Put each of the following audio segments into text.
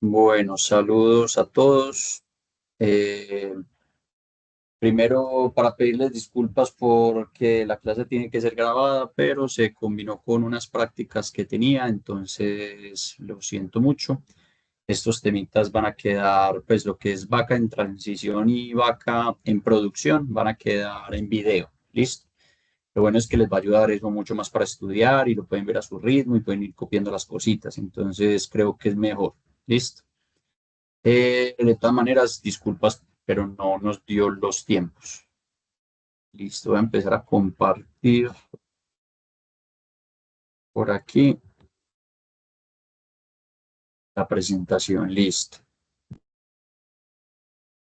Bueno, saludos a todos. Eh, Primero, para pedirles disculpas porque la clase tiene que ser grabada, pero se combinó con unas prácticas que tenía, entonces lo siento mucho. Estos temitas van a quedar, pues lo que es vaca en transición y vaca en producción, van a quedar en video. ¿Listo? Lo bueno es que les va a ayudar eso mucho más para estudiar y lo pueden ver a su ritmo y pueden ir copiando las cositas, entonces creo que es mejor. ¿Listo? De todas maneras, disculpas, pero no nos dio los tiempos. Listo, voy a empezar a compartir por aquí la presentación. Listo.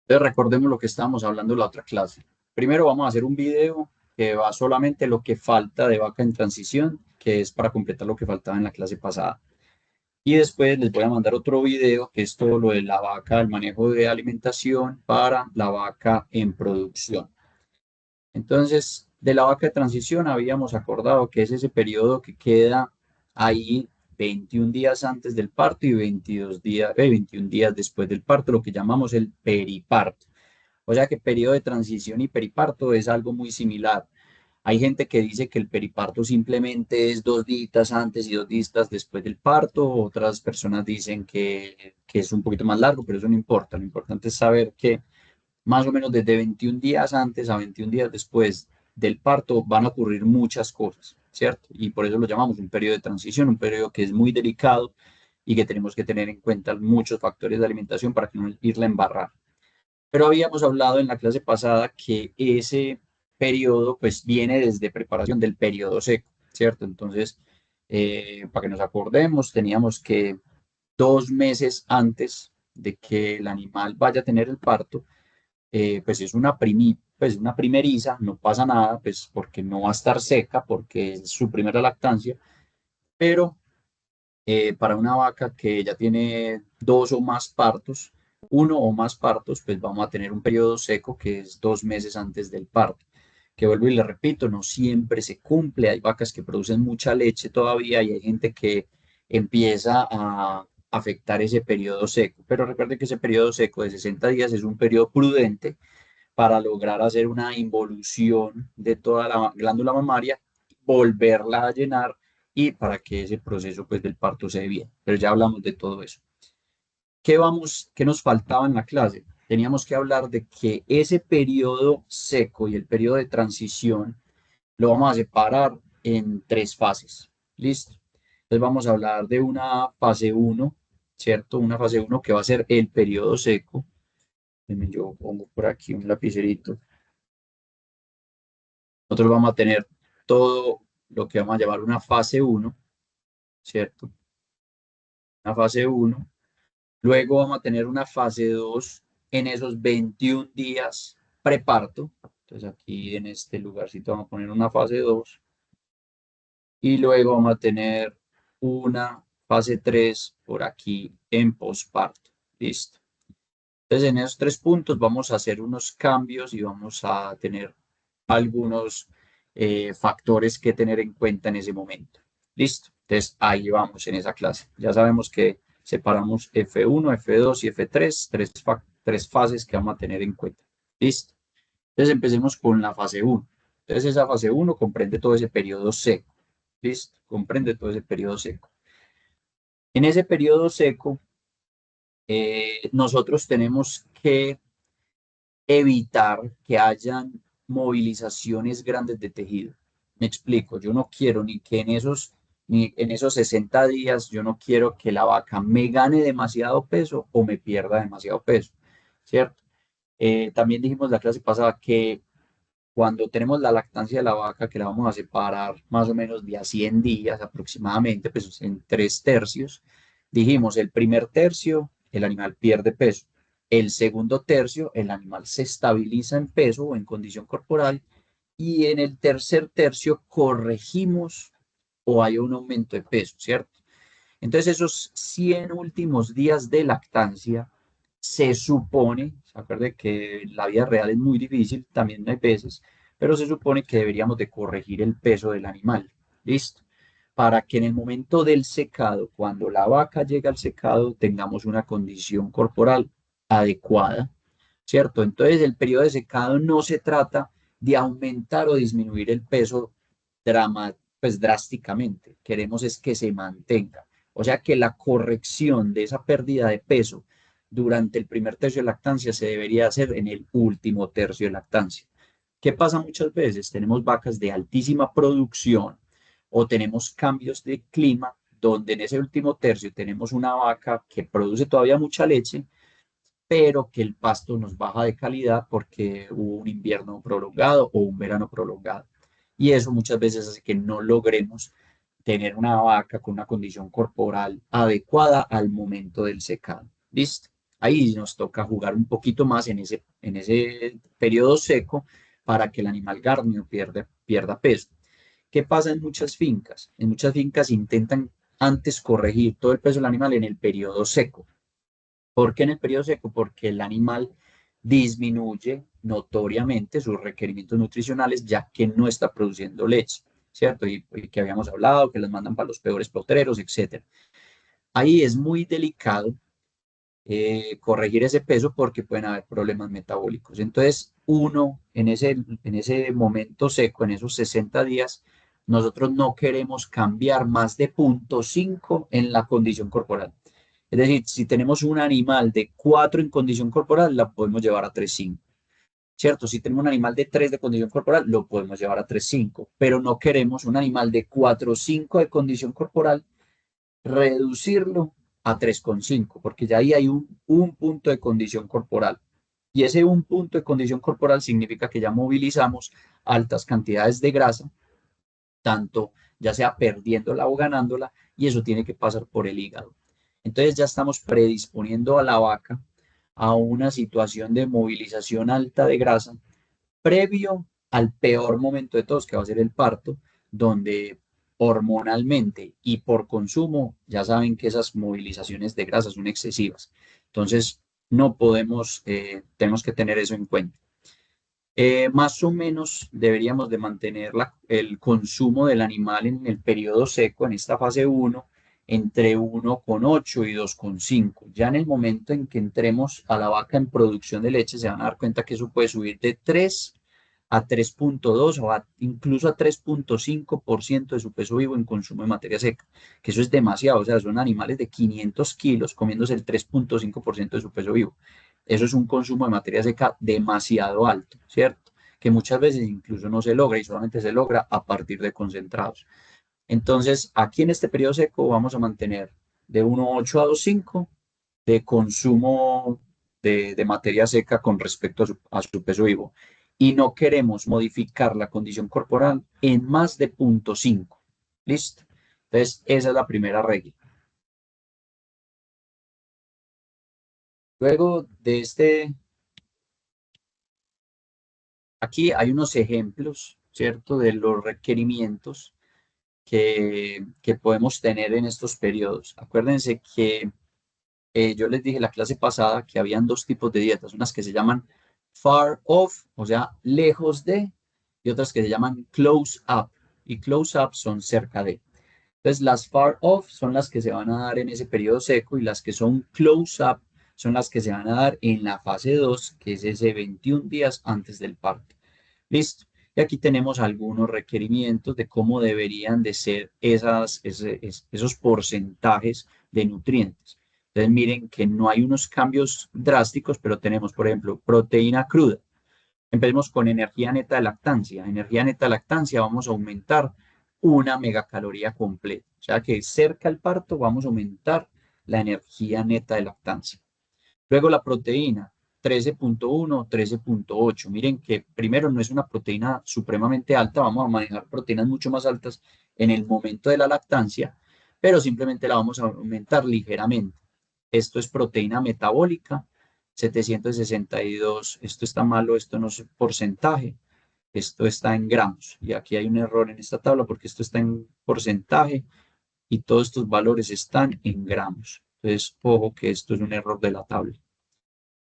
Entonces, recordemos lo que estábamos hablando en la otra clase. Primero vamos a hacer un video que va solamente lo que falta de vaca en transición, que es para completar lo que faltaba en la clase pasada. Y después les voy a mandar otro video que es todo lo de la vaca, el manejo de alimentación para la vaca en producción. Entonces, de la vaca de transición habíamos acordado que es ese periodo que queda ahí 21 días antes del parto y 21 días después del parto, lo que llamamos el periparto. O sea que periodo de transición y periparto es algo muy similar. Hay gente que dice que el periparto simplemente es 2 días antes y 2 días después del parto. Otras personas dicen que es un poquito más largo, pero eso no importa. Lo importante es saber que más o menos desde 21 días antes a 21 días después del parto van a ocurrir muchas cosas, ¿cierto? Y por eso lo llamamos un periodo de transición, un periodo que es muy delicado y que tenemos que tener en cuenta muchos factores de alimentación para que no irla a embarrar. Pero habíamos hablado en la clase pasada que ese periodo pues viene desde preparación del periodo seco, ¿cierto? Entonces, para que nos acordemos, teníamos que 2 meses antes de que el animal vaya a tener el parto, pues es pues una primeriza, no pasa nada, pues porque no va a estar seca, porque es su primera lactancia, pero para una vaca que ya tiene 2 o más partos, 1 o más partos, pues vamos a tener un periodo seco que es 2 meses antes del parto. Que vuelvo y le repito, no siempre se cumple. Hay vacas que producen mucha leche todavía y hay gente que empieza a afectar ese periodo seco. Pero recuerde que ese periodo seco de 60 días es un periodo prudente para lograr hacer una involución de toda la glándula mamaria, volverla a llenar y para que ese proceso pues del parto se dé bien. Pero ya hablamos de todo eso. ¿Qué nos faltaba en la clase? Teníamos que hablar de que ese periodo seco y el periodo de transición lo vamos a separar en 3 fases. ¿Listo? Entonces vamos a hablar de una fase uno, ¿cierto? Una fase uno que va a ser el periodo seco. Yo pongo por aquí un lapicerito. Nosotros vamos a tener todo lo que vamos a llamar una fase uno, ¿cierto? Una fase uno. Luego vamos a tener una fase 2 en esos 21 días preparto. Entonces aquí en este lugarcito vamos a poner una fase 2. Y luego vamos a tener una fase 3 por aquí en posparto. Listo. Entonces en esos 3 puntos vamos a hacer unos cambios y vamos a tener algunos factores que tener en cuenta en ese momento. Listo. Entonces ahí vamos en esa clase. Ya sabemos que separamos F1, F2 y F3, tres fases que vamos a tener en cuenta. Listo. Entonces empecemos con la fase 1. Entonces esa fase 1 comprende todo ese periodo seco. Listo. Comprende todo ese periodo seco. En ese periodo seco, nosotros tenemos que evitar que hayan movilizaciones grandes de tejido. Me explico, yo no quiero ni en esos 60 días, yo no quiero que la vaca me gane demasiado peso o me pierda demasiado peso, ¿cierto? También dijimos la clase pasada que cuando tenemos la lactancia de la vaca, que la vamos a separar más o menos de a 100 días aproximadamente, pues en 3 tercios, dijimos el primer tercio, el animal pierde peso. El segundo tercio, el animal se estabiliza en peso o en condición corporal. Y en el tercer tercio corregimos o hay un aumento de peso, ¿cierto? Entonces esos 100 últimos días de lactancia se supone, se acuerde que la vida real es muy difícil, también hay veces, pero se supone que deberíamos de corregir el peso del animal. ¿Listo? para que en el momento del secado, cuando la vaca llega al secado, tengamos una condición corporal adecuada, ¿cierto? Entonces, el periodo de secado no se trata de aumentar o disminuir el peso pues, drásticamente. Queremos es que se mantenga. O sea, que la corrección de esa pérdida de peso durante el primer tercio de lactancia se debería hacer en el último tercio de lactancia. ¿Qué pasa muchas veces? Tenemos vacas de altísima producción o tenemos cambios de clima donde en ese último tercio tenemos una vaca que produce todavía mucha leche, pero que el pasto nos baja de calidad porque hubo un invierno prolongado o un verano prolongado. Y eso muchas veces hace que no logremos tener una vaca con una condición corporal adecuada al momento del secado. ¿Listo? Ahí nos toca jugar un poquito más en ese periodo seco para que el animal gárneo pierda peso. ¿Qué pasa en muchas fincas? En muchas fincas intentan antes corregir todo el peso del animal en el periodo seco. ¿Por qué en el periodo seco? Porque el animal disminuye notoriamente sus requerimientos nutricionales ya que no está produciendo leche, ¿cierto? Y que habíamos hablado, que los mandan para los peores potreros, etcétera. Ahí es muy delicado corregir ese peso porque pueden haber problemas metabólicos. Entonces, uno, en ese momento seco, en esos 60 días, nosotros no queremos cambiar más de 0,5 en la condición corporal. Es decir, si tenemos un animal de 4 en condición corporal, la podemos llevar a 3,5. ¿Cierto? Si tenemos un animal de 3 de condición corporal, lo podemos llevar a 3,5. Pero no queremos un animal de 4,5 de condición corporal reducirlo a 3,5, porque ya ahí hay un punto de condición corporal. Y ese un punto de condición corporal significa que ya movilizamos altas cantidades de grasa, tanto ya sea perdiéndola o ganándola, y eso tiene que pasar por el hígado. Entonces ya estamos predisponiendo a la vaca a una situación de movilización alta de grasa previo al peor momento de todos, que va a ser el parto, donde hormonalmente y por consumo ya saben que esas movilizaciones de grasa son excesivas. Entonces, no podemos, tenemos que tener eso en cuenta. Más o menos deberíamos de mantener el consumo del animal en el periodo seco, en esta fase 1, entre 1,8 y 2,5. Ya en el momento en que entremos a la vaca en producción de leche, se van a dar cuenta que eso puede subir de 3 a 3,2 o incluso a 3,5% de su peso vivo en consumo de materia seca, que eso es demasiado, o sea, son animales de 500 kilos comiéndose el 3,5% de su peso vivo. Eso es un consumo de materia seca demasiado alto, ¿cierto? Que muchas veces incluso no se logra y solamente se logra a partir de concentrados. Entonces, aquí en este periodo seco vamos a mantener de 1,8 a 2,5 de consumo de materia seca con respecto a su peso vivo. Y no queremos modificar la condición corporal en más de 0,5. ¿Listo? Entonces, esa es la primera regla. Luego de aquí hay unos ejemplos, ¿cierto? De los requerimientos que podemos tener en estos periodos. Acuérdense que yo les dije la clase pasada que habían dos tipos de dietas, unas que se llaman far off, o sea, lejos de, y otras que se llaman close up, y close up son cerca de. Entonces, las far off son las que se van a dar en ese periodo seco y las que son close up son las que se van a dar en la fase 2, que es ese 21 días antes del parto. Listo. Y aquí tenemos algunos requerimientos de cómo deberían de ser esos porcentajes de nutrientes. Entonces miren que no hay unos cambios drásticos, pero tenemos, por ejemplo, proteína cruda. Empecemos con energía neta de lactancia. Energía neta de lactancia vamos a aumentar una megacaloría completa. O sea que cerca al parto vamos a aumentar la energía neta de lactancia. Luego la proteína, 13,1, 13,8. Miren que primero no es una proteína supremamente alta, vamos a manejar proteínas mucho más altas en el momento de la lactancia, pero simplemente la vamos a aumentar ligeramente. Esto es proteína metabólica, 762. Esto está malo, esto no es porcentaje, esto está en gramos. Y aquí hay un error en esta tabla porque esto está en porcentaje y todos estos valores están en gramos. Entonces, ojo que esto es un error de la tabla.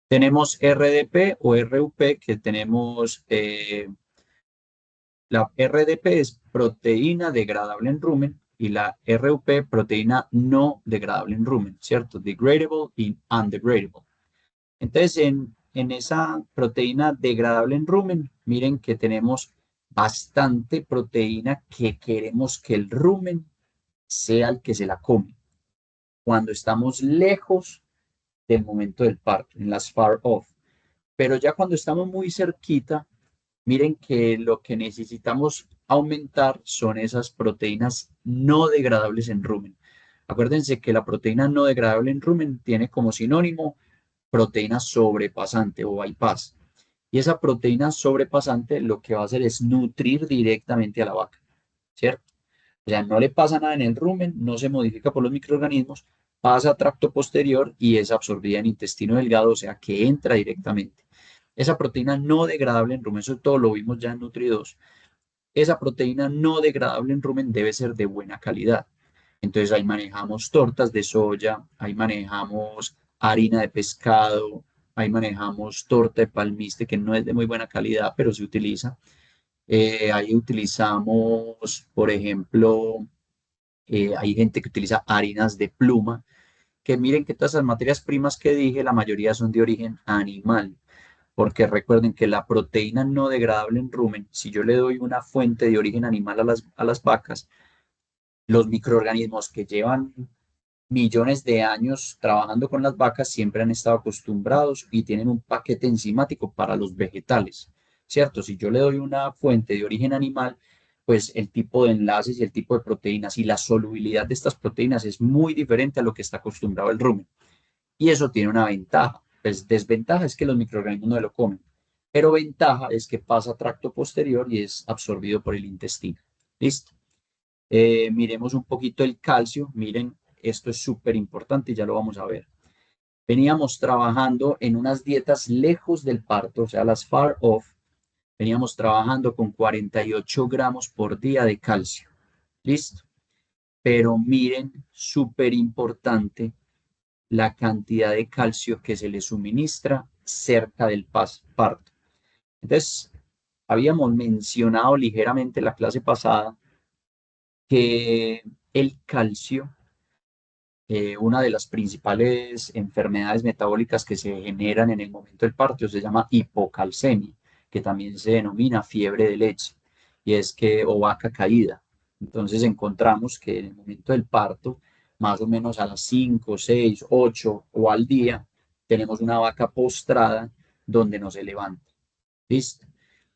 Tenemos RDP o RUP, que tenemos, la RDP es proteína degradable en rumen y la RUP, proteína no degradable en rumen, ¿cierto? Degradable y undegradable. Entonces, en esa proteína degradable en rumen, miren que tenemos bastante proteína que queremos que el rumen sea el que se la come. Cuando estamos lejos del momento del parto, en las far off. Pero ya cuando estamos muy cerquita, miren que lo que necesitamos aumentar son esas proteínas no degradables en rumen. Acuérdense que la proteína no degradable en rumen tiene como sinónimo proteína sobrepasante o bypass. Y esa proteína sobrepasante lo que va a hacer es nutrir directamente a la vaca, ¿cierto? O sea, no le pasa nada en el rumen, no se modifica por los microorganismos, pasa a tracto posterior y es absorbida en intestino delgado, o sea, que entra directamente. Esa proteína no degradable en rumen, eso todo lo vimos ya en Nutri2, esa proteína no degradable en rumen debe ser de buena calidad. Entonces ahí manejamos tortas de soya, ahí manejamos harina de pescado, ahí manejamos torta de palmiste que no es de muy buena calidad, pero se utiliza. Ahí utilizamos, por ejemplo, hay gente que utiliza harinas de pluma, que miren que todas las materias primas que dije, la mayoría son de origen animal, porque recuerden que la proteína no degradable en rumen, si yo le doy una fuente de origen animal a las vacas, los microorganismos que llevan millones de años trabajando con las vacas siempre han estado acostumbrados y tienen un paquete enzimático para los vegetales, ¿cierto? Si yo le doy una fuente de origen animal, pues el tipo de enlaces y el tipo de proteínas y la solubilidad de estas proteínas es muy diferente a lo que está acostumbrado el rumen. Y eso tiene una ventaja. Pues desventaja es que los microorganismos no lo comen, pero ventaja es que pasa a tracto posterior y es absorbido por el intestino. ¿Listo? Miremos un poquito el calcio. Miren, esto es súper importante y ya lo vamos a ver. Veníamos trabajando en unas dietas lejos del parto, o sea, las far off. Veníamos trabajando con 48 gramos por día de calcio. ¿Listo? Pero miren, súper importante, la cantidad de calcio que se le suministra cerca del parto. Entonces, habíamos mencionado ligeramente en la clase pasada que el calcio, una de las principales enfermedades metabólicas que se generan en el momento del parto, se llama hipocalcemia, que también se denomina fiebre de leche, y es que, o vaca caída. Entonces encontramos que en el momento del parto, más o menos a las 5, 6, 8 o al día, tenemos una vaca postrada donde no se levanta. ¿Listo?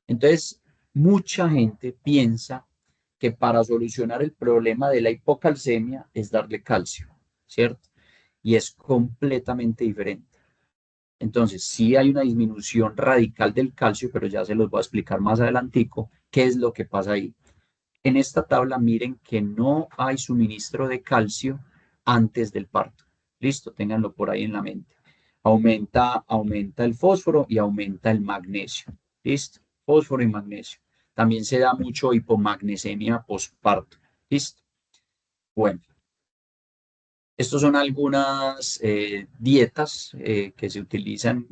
Entonces, mucha gente piensa que para solucionar el problema de la hipocalcemia es darle calcio, ¿cierto? Y es completamente diferente. Entonces, sí hay una disminución radical del calcio, pero ya se los voy a explicar más adelantico qué es lo que pasa ahí. En esta tabla miren que no hay suministro de calcio antes del parto. Listo, ténganlo por ahí en la mente. Aumenta el fósforo y aumenta el magnesio. Listo, fósforo y magnesio. También se da mucho hipomagnesemia postparto. Listo. Bueno, estos son algunas dietas que se utilizan,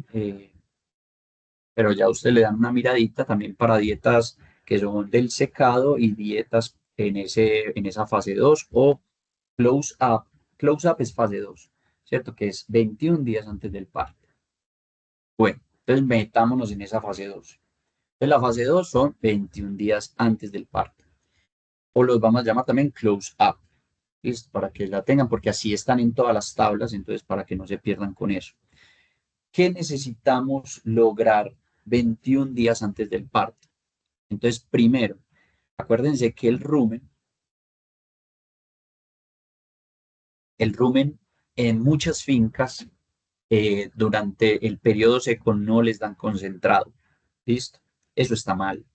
pero ya usted le dan una miradita también para dietas que son del secado y dietas en esa fase 2 o close up. Close up es fase 2, ¿cierto? Que es 21 días antes del parto. Bueno, entonces metámonos en esa fase 2. Entonces la fase 2 son 21 días antes del parto. O los vamos a llamar también close up. ¿Listo? Para que la tengan, porque así están en todas las tablas, entonces para que no se pierdan con eso. ¿Qué necesitamos lograr 21 días antes del parto? Entonces, primero, acuérdense que el rumen en muchas fincas durante el periodo seco no les dan concentrado. ¿Listo? Eso está mal.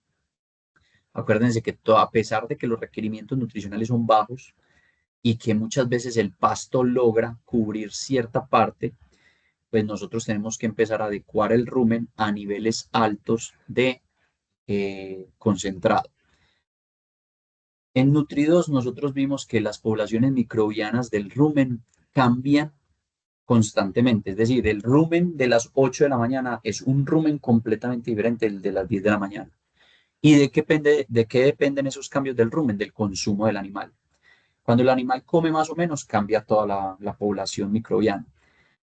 Acuérdense que a pesar de que los requerimientos nutricionales son bajos y que muchas veces el pasto logra cubrir cierta parte, pues nosotros tenemos que empezar a adecuar el rumen a niveles altos de concentrado. En Nutridos nosotros vimos que las poblaciones microbianas del rumen cambian constantemente, es decir, el rumen de las 8 de la mañana es un rumen completamente diferente del de las 10 de la mañana. ¿Y de qué dependen esos cambios del rumen? Del consumo del animal. Cuando el animal come más o menos, cambia toda la población microbiana.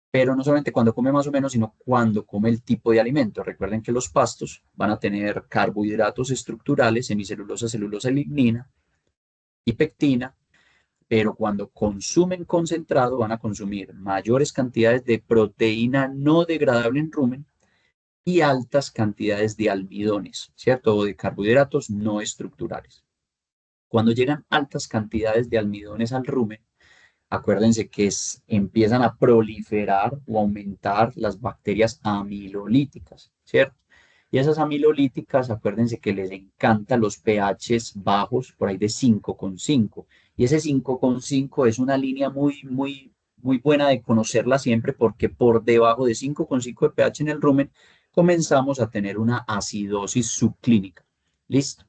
Pero no solamente cuando come más o menos, sino cuando come el tipo de alimento. Recuerden que los pastos van a tener carbohidratos estructurales, semicelulosa, celulosa, lignina y pectina, pero cuando consumen concentrado van a consumir mayores cantidades de proteína no degradable en rumen y altas cantidades de almidones, ¿cierto? O de carbohidratos no estructurales. Cuando llegan altas cantidades de almidones al rumen, acuérdense que empiezan a proliferar o aumentar las bacterias amilolíticas, ¿cierto? Y esas amilolíticas, acuérdense que les encantan los pHs bajos, por ahí de 5,5. Y ese 5,5 es una línea muy buena de conocerla siempre porque por debajo de 5,5 de pH en el rumen comenzamos a tener una acidosis subclínica. ¿Listo?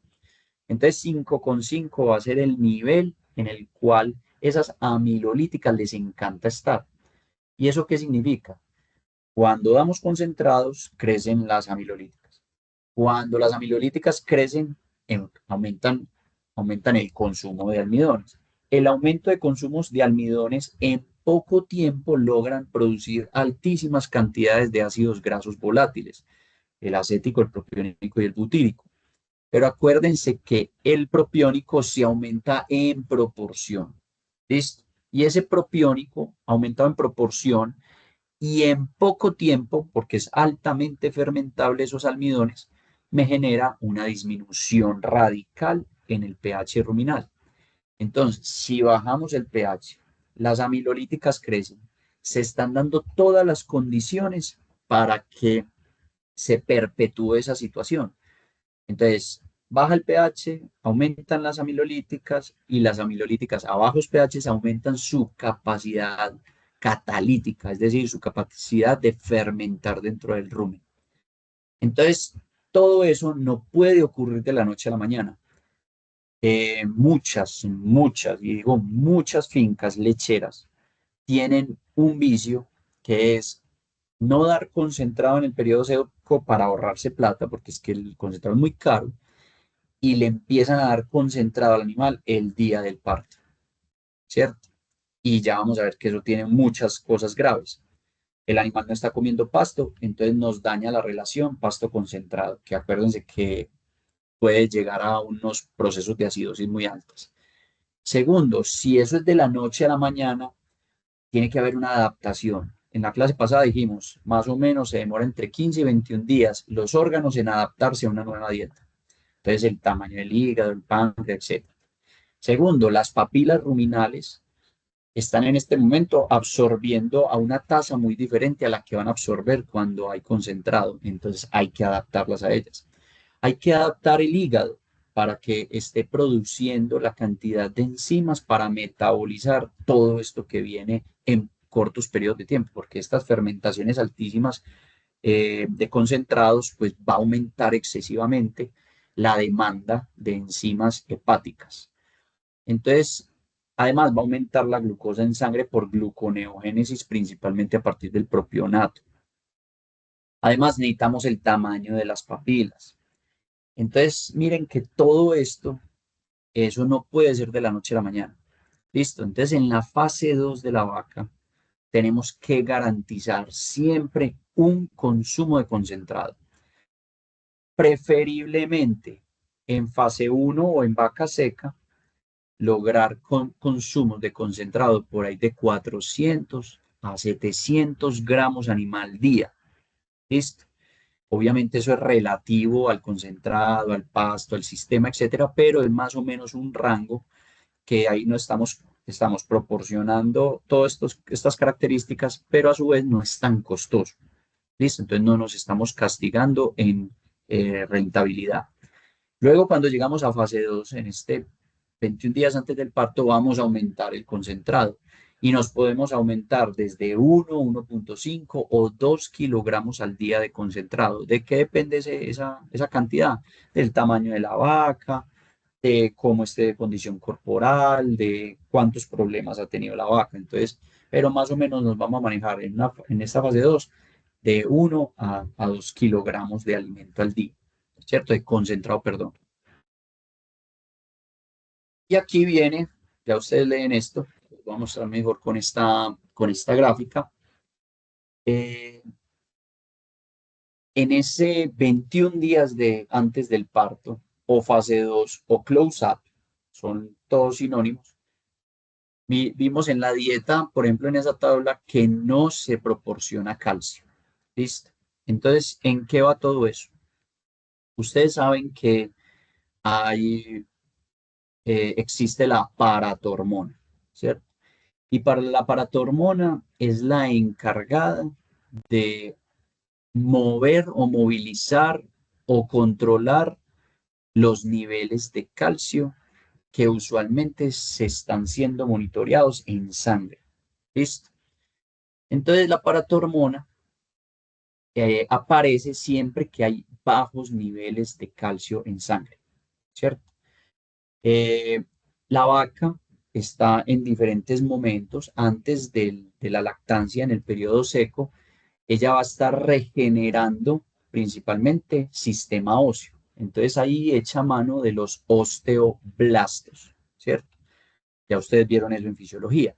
Entonces 5,5 va a ser el nivel en el cual esas amilolíticas les encanta estar. ¿Y eso qué significa? Cuando damos concentrados, crecen las amilolíticas. Cuando las amilolíticas crecen, aumentan el consumo de almidones. El aumento de consumos de almidones en poco tiempo logran producir altísimas cantidades de ácidos grasos volátiles, el acético, el propiónico y el butírico. Pero acuérdense que el propiónico se aumenta en proporción. ¿Listo? Y ese propiónico aumentado en proporción y en poco tiempo, porque es altamente fermentable esos almidones, me genera una disminución radical en el pH ruminal. Entonces, si bajamos el pH, las amilolíticas crecen, se están dando todas las condiciones para que se perpetúe esa situación. Entonces, baja el pH, aumentan las amilolíticas y las amilolíticas a bajos pH aumentan su capacidad catalítica, es decir, su capacidad de fermentar dentro del rumen. Entonces, todo eso no puede ocurrir de la noche a la mañana. Y digo muchas fincas lecheras tienen un vicio que es no dar concentrado en el periodo seco para ahorrarse plata, porque es que el concentrado es muy caro y le empiezan a dar concentrado al animal el día del parto, ¿cierto? Y ya vamos a ver que eso tiene muchas cosas graves. El animal no está comiendo pasto, entonces nos daña la relación pasto concentrado, que acuérdense que puede llegar a unos procesos de acidosis muy altos. Segundo, si eso es de la noche a la mañana, tiene que haber una adaptación. En la clase pasada dijimos, más o menos se demora entre 15 y 21 días los órganos en adaptarse a una nueva dieta. Entonces, el tamaño del hígado, el páncreas, etc. Segundo, las papilas ruminales están en este momento absorbiendo a una tasa muy diferente a la que van a absorber cuando hay concentrado. Entonces, hay que adaptarlas a ellas. Hay que adaptar el hígado para que esté produciendo la cantidad de enzimas para metabolizar todo esto que viene en cortos periodos de tiempo, porque estas fermentaciones altísimas de concentrados, pues va a aumentar excesivamente la demanda de enzimas hepáticas. Entonces, además va a aumentar la glucosa en sangre por gluconeogénesis, principalmente a partir del propionato. Además, necesitamos el tamaño de las papilas. Entonces, miren que todo esto, eso no puede ser de la noche a la mañana. Listo. Entonces, en la fase 2 de la vaca, tenemos que garantizar siempre un consumo de concentrado. Preferiblemente en fase 1 o en vaca seca, lograr consumos de concentrado por ahí de 400 a 700 gramos animal día. ¿Listo? Obviamente eso es relativo al concentrado, al pasto, al sistema, etcétera, pero es más o menos un rango que ahí no estamos proporcionando todas estas características, pero a su vez no es tan costoso. ¿Listo? Entonces no nos estamos castigando en rentabilidad. Luego, cuando llegamos a fase 2 en este 21 días antes del parto, vamos a aumentar el concentrado y nos podemos aumentar desde 1, 1,5 o 2 kilogramos al día de concentrado. ¿De qué depende esa cantidad? Del tamaño de la vaca, de cómo esté de condición corporal, de cuántos problemas ha tenido la vaca. Entonces, pero más o menos nos vamos a manejar en esta fase 2 de 1 a 2 kilogramos de alimento al día, ¿cierto? De concentrado, perdón. Y aquí viene ya ustedes leen esto, les voy a mostrar mejor con esta gráfica. Eh, en ese 21 días antes del parto, o fase 2 o close-up, son todos sinónimos. Vimos en la dieta, por ejemplo, en esa tabla, que no se proporciona calcio. ¿Listo? Entonces, ¿en qué va todo eso? Ustedes saben que existe la paratormona, ¿cierto? Y para la paratormona es la encargada de mover o movilizar o controlar los niveles de calcio que usualmente se están siendo monitoreados en sangre. ¿Listo? Entonces la paratormona aparece siempre que hay bajos niveles de calcio en sangre, ¿cierto? Eh, la vaca está en diferentes momentos antes de la lactancia, en el periodo seco, ella va a estar regenerando principalmente sistema óseo. Entonces ahí echa mano de los osteoblastos, ¿cierto? Ya ustedes vieron eso en fisiología.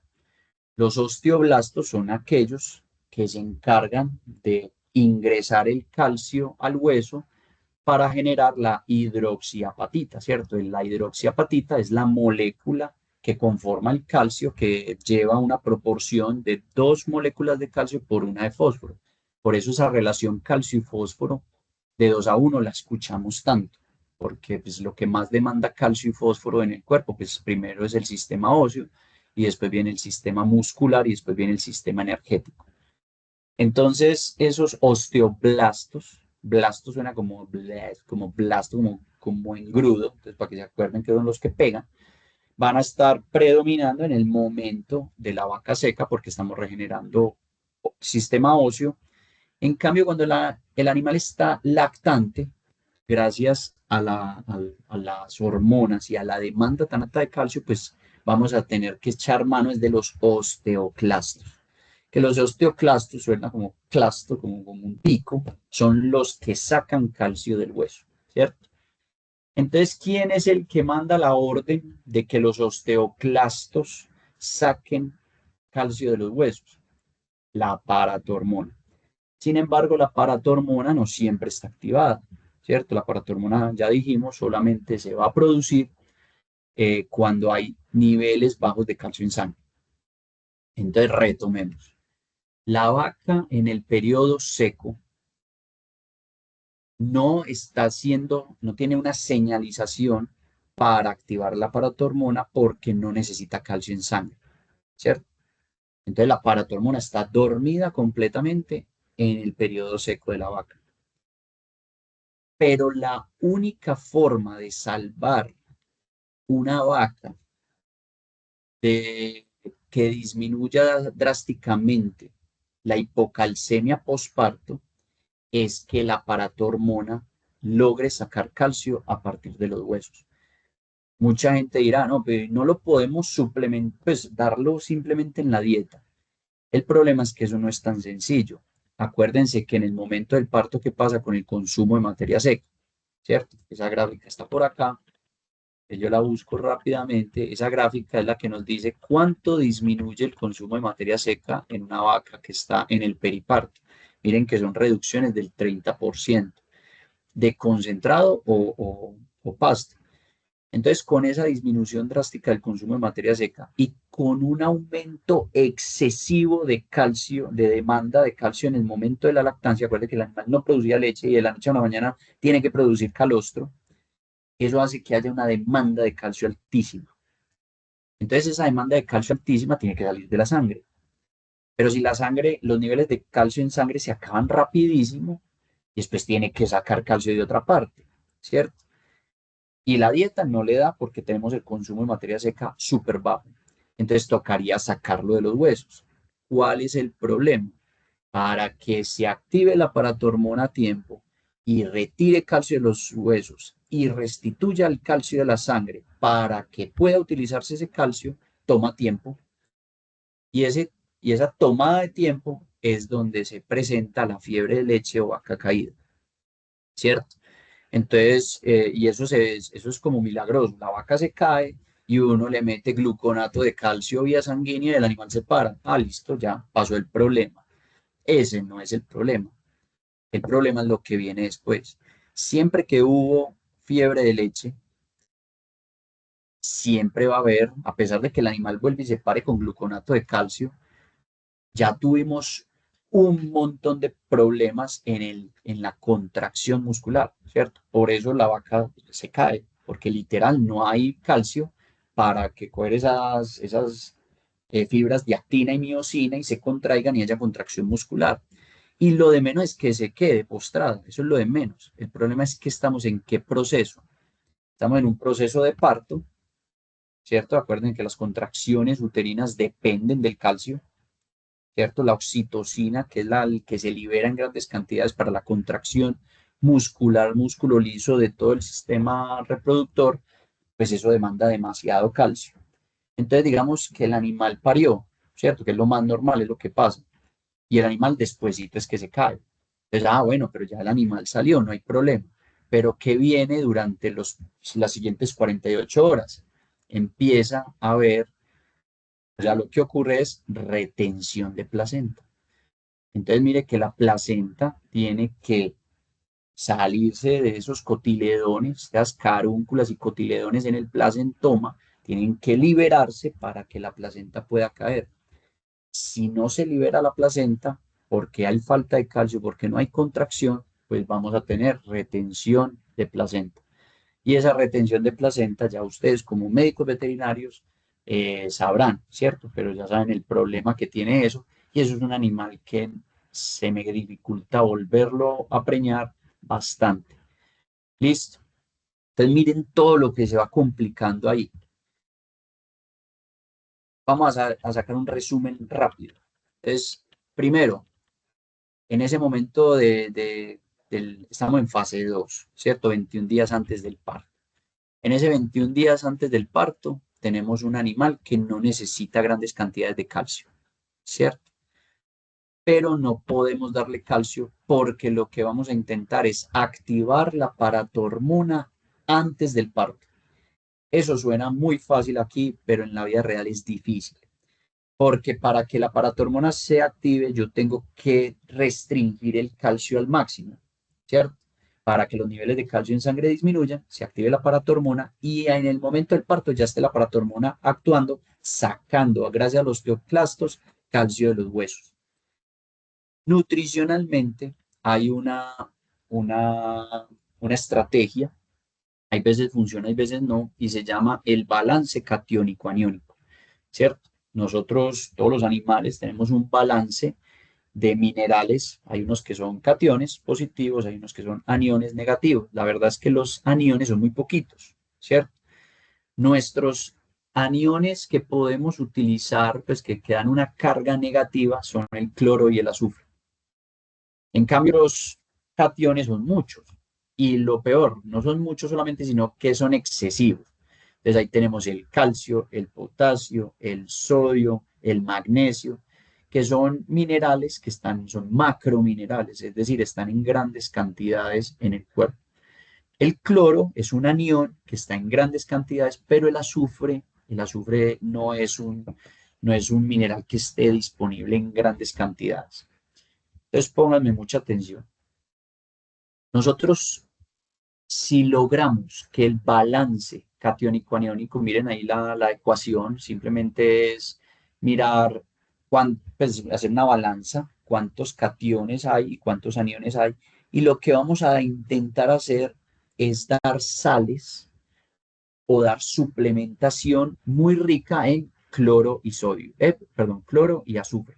Los osteoblastos son aquellos que se encargan de ingresar el calcio al hueso para generar la hidroxiapatita, ¿cierto? La hidroxiapatita es la molécula que conforma el calcio que lleva una proporción de 2 moléculas de calcio por una de fósforo. Por eso esa relación calcio y fósforo de 2 a 1 la escuchamos tanto, porque pues, lo que más demanda calcio y fósforo en el cuerpo, pues primero es el sistema óseo y después viene el sistema muscular y después viene el sistema energético. Entonces, esos osteoblastos, blasto suena como blasto, como engrudo, entonces para que se acuerden que son los que pegan, van a estar predominando en el momento de la vaca seca porque estamos regenerando sistema óseo. En cambio, cuando el animal está lactante, gracias a las hormonas y a la demanda tan alta de calcio, pues vamos a tener que echar manos de los osteoclastos. Que los osteoclastos suena como clasto, como un pico, son los que sacan calcio del hueso, ¿cierto? Entonces, ¿quién es el que manda la orden de que los osteoclastos saquen calcio de los huesos? La paratormona. Sin embargo, la paratormona no siempre está activada, ¿cierto? La paratormona, ya dijimos, solamente se va a producir cuando hay niveles bajos de calcio en sangre. Entonces, retomemos. La vaca en el periodo seco no tiene una señalización para activar la paratormona porque no necesita calcio en sangre, ¿cierto? Entonces la paratormona está dormida completamente en el periodo seco de la vaca. Pero la única forma de salvar una vaca de que disminuya drásticamente la hipocalcemia postparto es que la paratormona logre sacar calcio a partir de los huesos. Mucha gente dirá, no, pero no lo podemos suplementar, pues darlo simplemente en la dieta. El problema es que eso no es tan sencillo. Acuérdense que en el momento del parto, ¿qué pasa con el consumo de materia seca? ¿Cierto? Esa gráfica está por acá. Yo la busco rápidamente. Esa gráfica es la que nos dice cuánto disminuye el consumo de materia seca en una vaca que está en el periparto. Miren que son reducciones del 30% de concentrado o pasto. Entonces, con esa disminución drástica del consumo de materia seca y con un aumento excesivo de calcio, de demanda de calcio en el momento de la lactancia, acuérdense que el animal no producía leche y de la noche a la mañana tiene que producir calostro, eso hace que haya una demanda de calcio altísima. Entonces, esa demanda de calcio altísima tiene que salir de la sangre. Pero si la sangre, los niveles de calcio en sangre se acaban rapidísimo, después tiene que sacar calcio de otra parte, ¿cierto? Y la dieta no le da porque tenemos el consumo de materia seca súper bajo. Entonces tocaría sacarlo de los huesos. ¿Cuál es el problema? Para que se active la paratormona a tiempo y retire calcio de los huesos y restituya el calcio de la sangre para que pueda utilizarse ese calcio, toma tiempo. Y, y esa tomada de tiempo es donde se presenta la fiebre de leche o vaca caída, ¿cierto? Entonces, y eso es como milagroso. La vaca se cae, y uno le mete gluconato de calcio vía sanguínea y el animal se para. Ah, listo, ya pasó el problema. Ese no es el problema. El problema es lo que viene después. Siempre que hubo fiebre de leche, siempre va a haber, a pesar de que el animal vuelve y se pare con gluconato de calcio, ya tuvimos un montón de problemas en la contracción muscular, ¿cierto? Por eso la vaca se cae, porque literal no hay calcio para que coger esas fibras de actina y miocina y se contraigan y haya contracción muscular. Y lo de menos es que se quede postrada, eso es lo de menos. El problema es que estamos en qué proceso. Estamos en un proceso de parto, ¿cierto? Acuerden que las contracciones uterinas dependen del calcio, ¿cierto? La oxitocina, que es la que se libera en grandes cantidades para la contracción muscular, músculo liso de todo el sistema reproductor, pues eso demanda demasiado calcio. Entonces, digamos que el animal parió, ¿cierto? Que es lo más normal, es lo que pasa. Y el animal despuesito es que se cae. Entonces, bueno, pero ya el animal salió, no hay problema. Pero ¿qué viene durante las siguientes 48 horas? Empieza a haber, o sea, lo que ocurre es retención de placenta. Entonces, mire que la placenta tiene que salirse de esos cotiledones, estas carúnculas y cotiledones en el placentoma, tienen que liberarse para que la placenta pueda caer. Si no se libera la placenta, porque hay falta de calcio, porque no hay contracción, pues vamos a tener retención de placenta. Y esa retención de placenta, ya ustedes como médicos veterinarios sabrán, ¿cierto? Pero ya saben el problema que tiene eso. Y eso es un animal que se me dificulta volverlo a preñar bastante. Listo. Entonces miren todo lo que se va complicando ahí. Vamos a sacar un resumen rápido. Entonces, primero, en ese momento estamos en fase 2, ¿cierto? 21 días antes del parto. En ese 21 días antes del parto, tenemos un animal que no necesita grandes cantidades de calcio, ¿cierto? Pero no podemos darle calcio porque lo que vamos a intentar es activar la paratormona antes del parto. Eso suena muy fácil aquí, pero en la vida real es difícil. Porque para que la paratormona se active, yo tengo que restringir el calcio al máximo, ¿cierto? Para que los niveles de calcio en sangre disminuyan, se active la paratormona y en el momento del parto ya esté la paratormona actuando, sacando, gracias a los osteoclastos, calcio de los huesos. Nutricionalmente hay una, una estrategia, hay veces funciona, hay veces no, y se llama el balance catiónico-aniónico, ¿cierto? Nosotros, todos los animales, tenemos un balance de minerales. Hay unos que son cationes positivos, hay unos que son aniones negativos. La verdad es que los aniones son muy poquitos, ¿cierto? Nuestros aniones que podemos utilizar, pues que quedan una carga negativa, son el cloro y el azufre. En cambio, los cationes son muchos. Y lo peor, no son muchos solamente, sino que son excesivos. Entonces ahí tenemos el calcio, el potasio, el sodio, el magnesio, que son minerales que son macrominerales, es decir, están en grandes cantidades en el cuerpo. El cloro es un anión que está en grandes cantidades, pero el azufre no es un mineral que esté disponible en grandes cantidades. Entonces pónganme mucha atención. Nosotros, si logramos que el balance catiónico-aniónico, miren ahí la ecuación, simplemente es mirar, pues, hacer una balanza, cuántos cationes hay y cuántos aniones hay. Y lo que vamos a intentar hacer es dar sales o dar suplementación muy rica en cloro y sodio, perdón, cloro y azufre.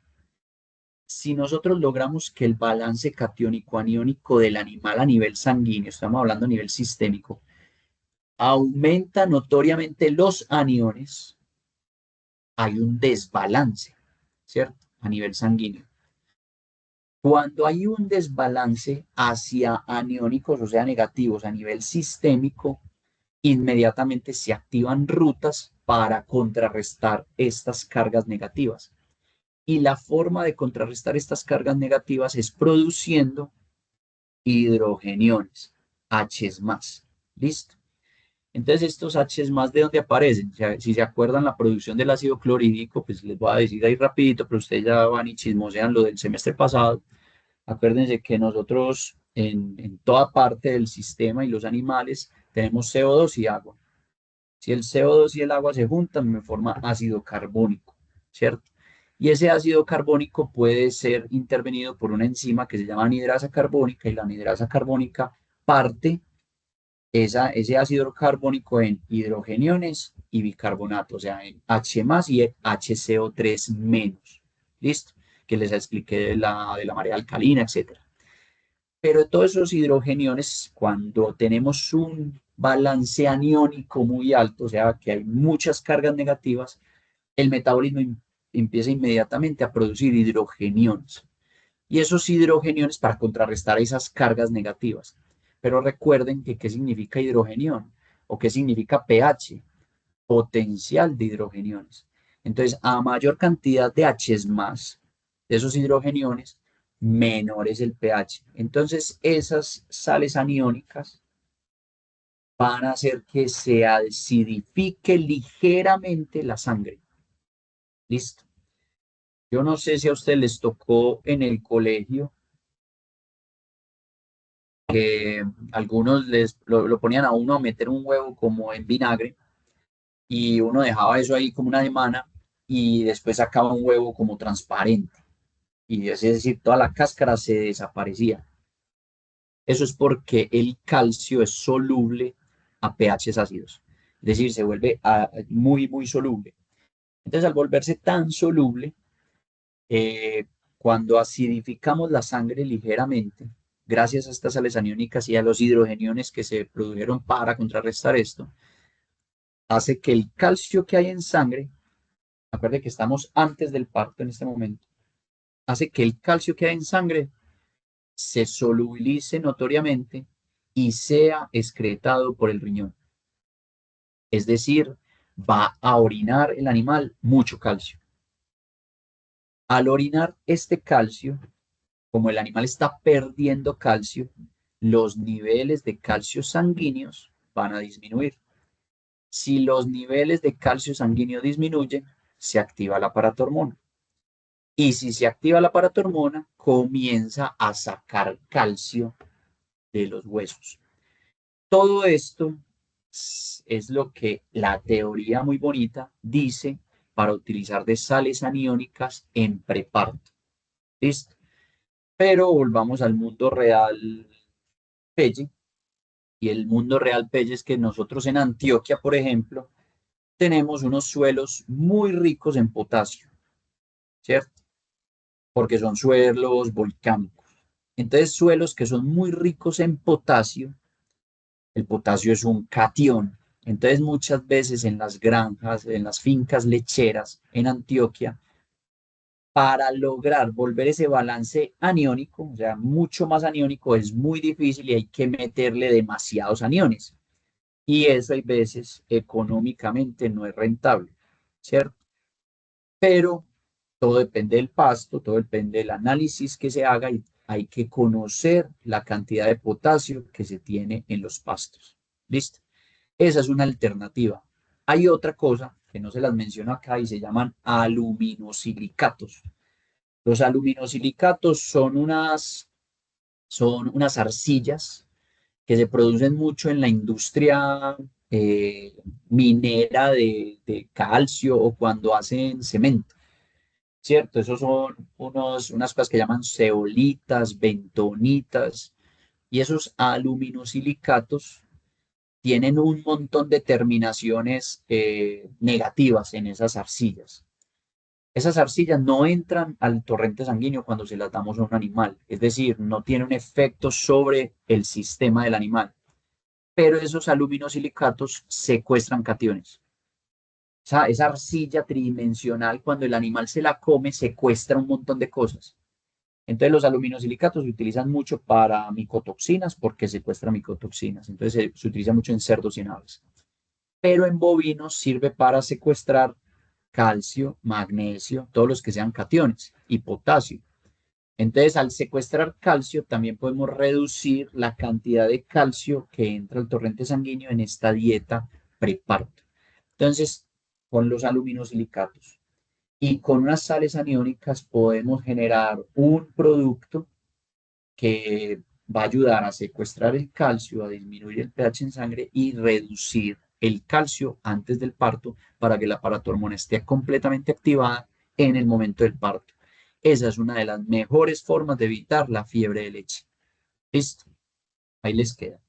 Si nosotros logramos que el balance catiónico-aniónico del animal a nivel sanguíneo, estamos hablando a nivel sistémico, aumenta notoriamente los aniones, hay un desbalance, ¿cierto? A nivel sanguíneo. Cuando hay un desbalance hacia aniónicos, o sea, negativos a nivel sistémico, inmediatamente se activan rutas para contrarrestar estas cargas negativas. Y la forma de contrarrestar estas cargas negativas es produciendo hidrogeniones, H más. ¿Listo? Entonces, estos H más de dónde aparecen. O sea, si se acuerdan la producción del ácido clorhídrico, pues les voy a decir ahí rapidito, pero ustedes ya van y chismosean lo del semestre pasado. Acuérdense que nosotros en toda parte del sistema y los animales tenemos CO2 y agua. Si el CO2 y el agua se juntan, me forma ácido carbónico, ¿cierto? Y ese ácido carbónico puede ser intervenido por una enzima que se llama anidrasa carbónica y la anidrasa carbónica parte ese ácido carbónico en hidrogeniones y bicarbonato, o sea, en H más y HCO3 menos. ¿Listo? Que les expliqué de la marea alcalina, etcétera. Pero todos esos hidrogeniones, cuando tenemos un balance aniónico muy alto, o sea, que hay muchas cargas negativas, el metabolismo empieza inmediatamente a producir hidrogeniones. Y esos hidrogeniones para contrarrestar esas cargas negativas. Pero recuerden que qué significa hidrogenión o qué significa pH, potencial de hidrogeniones. Entonces, a mayor cantidad de H más de esos hidrogeniones, menor es el pH. Entonces, esas sales aniónicas van a hacer que se acidifique ligeramente la sangre. Listo. Yo no sé si a ustedes les tocó en el colegio que algunos lo ponían a uno a meter un huevo como en vinagre y uno dejaba eso ahí como una semana y después sacaba un huevo como transparente y es decir, toda la cáscara se desaparecía. Eso es porque el calcio es soluble a pHs ácidos, es decir, se vuelve muy, muy soluble. Entonces, al volverse tan soluble, eh, cuando acidificamos la sangre ligeramente, gracias a estas sales aniónicas y a los hidrogeniones que se produjeron para contrarrestar esto, hace que el calcio que hay en sangre, acuerde que estamos antes del parto en este momento, hace que el calcio que hay en sangre se solubilice notoriamente y sea excretado por el riñón. Es decir, va a orinar el animal mucho calcio. Al orinar este calcio, como el animal está perdiendo calcio, los niveles de calcio sanguíneos van a disminuir. Si los niveles de calcio sanguíneo disminuyen, se activa la paratormona. Y si se activa la paratormona, comienza a sacar calcio de los huesos. Todo esto es lo que la teoría muy bonita dice para utilizar de sales aniónicas en preparto. ¿Listo? Pero volvamos al mundo real, Pelle. Y el mundo real, Pelle, es que nosotros en Antioquia, por ejemplo, tenemos unos suelos muy ricos en potasio, ¿cierto? Porque son suelos volcánicos. Entonces, suelos que son muy ricos en potasio, el potasio es un catión. Entonces, muchas veces en las granjas, en las fincas lecheras en Antioquia, para lograr volver ese balance aniónico, o sea, mucho más aniónico, es muy difícil y hay que meterle demasiados aniones. Y eso hay veces económicamente no es rentable, ¿cierto? Pero todo depende del pasto, todo depende del análisis que se haga y hay que conocer la cantidad de potasio que se tiene en los pastos. ¿Listo? Esa es una alternativa. Hay otra cosa que no se las menciono acá y se llaman aluminosilicatos. Los aluminosilicatos son unas arcillas que se producen mucho en la industria eh, minera de calcio o cuando hacen cemento, ¿cierto? Esos son unas cosas que llaman zeolitas, bentonitas, y esos aluminosilicatos tienen un montón de terminaciones negativas en esas arcillas. Esas arcillas no entran al torrente sanguíneo cuando se las damos a un animal, es decir, no tiene un efecto sobre el sistema del animal, pero esos aluminosilicatos secuestran cationes. O sea, esa arcilla tridimensional, cuando el animal se la come, secuestra un montón de cosas. Entonces, los aluminosilicatos se utilizan mucho para micotoxinas porque secuestran micotoxinas. Entonces, se utiliza mucho en cerdos y en aves. Pero en bovinos sirve para secuestrar calcio, magnesio, todos los que sean cationes y potasio. Entonces, al secuestrar calcio, también podemos reducir la cantidad de calcio que entra al torrente sanguíneo en esta dieta preparto. Entonces, con los aluminosilicatos y con unas sales aniónicas podemos generar un producto que va a ayudar a secuestrar el calcio, a disminuir el pH en sangre y reducir el calcio antes del parto para que la aparato-hormona esté completamente activada en el momento del parto. Esa es una de las mejores formas de evitar la fiebre de leche. Listo, ahí les queda.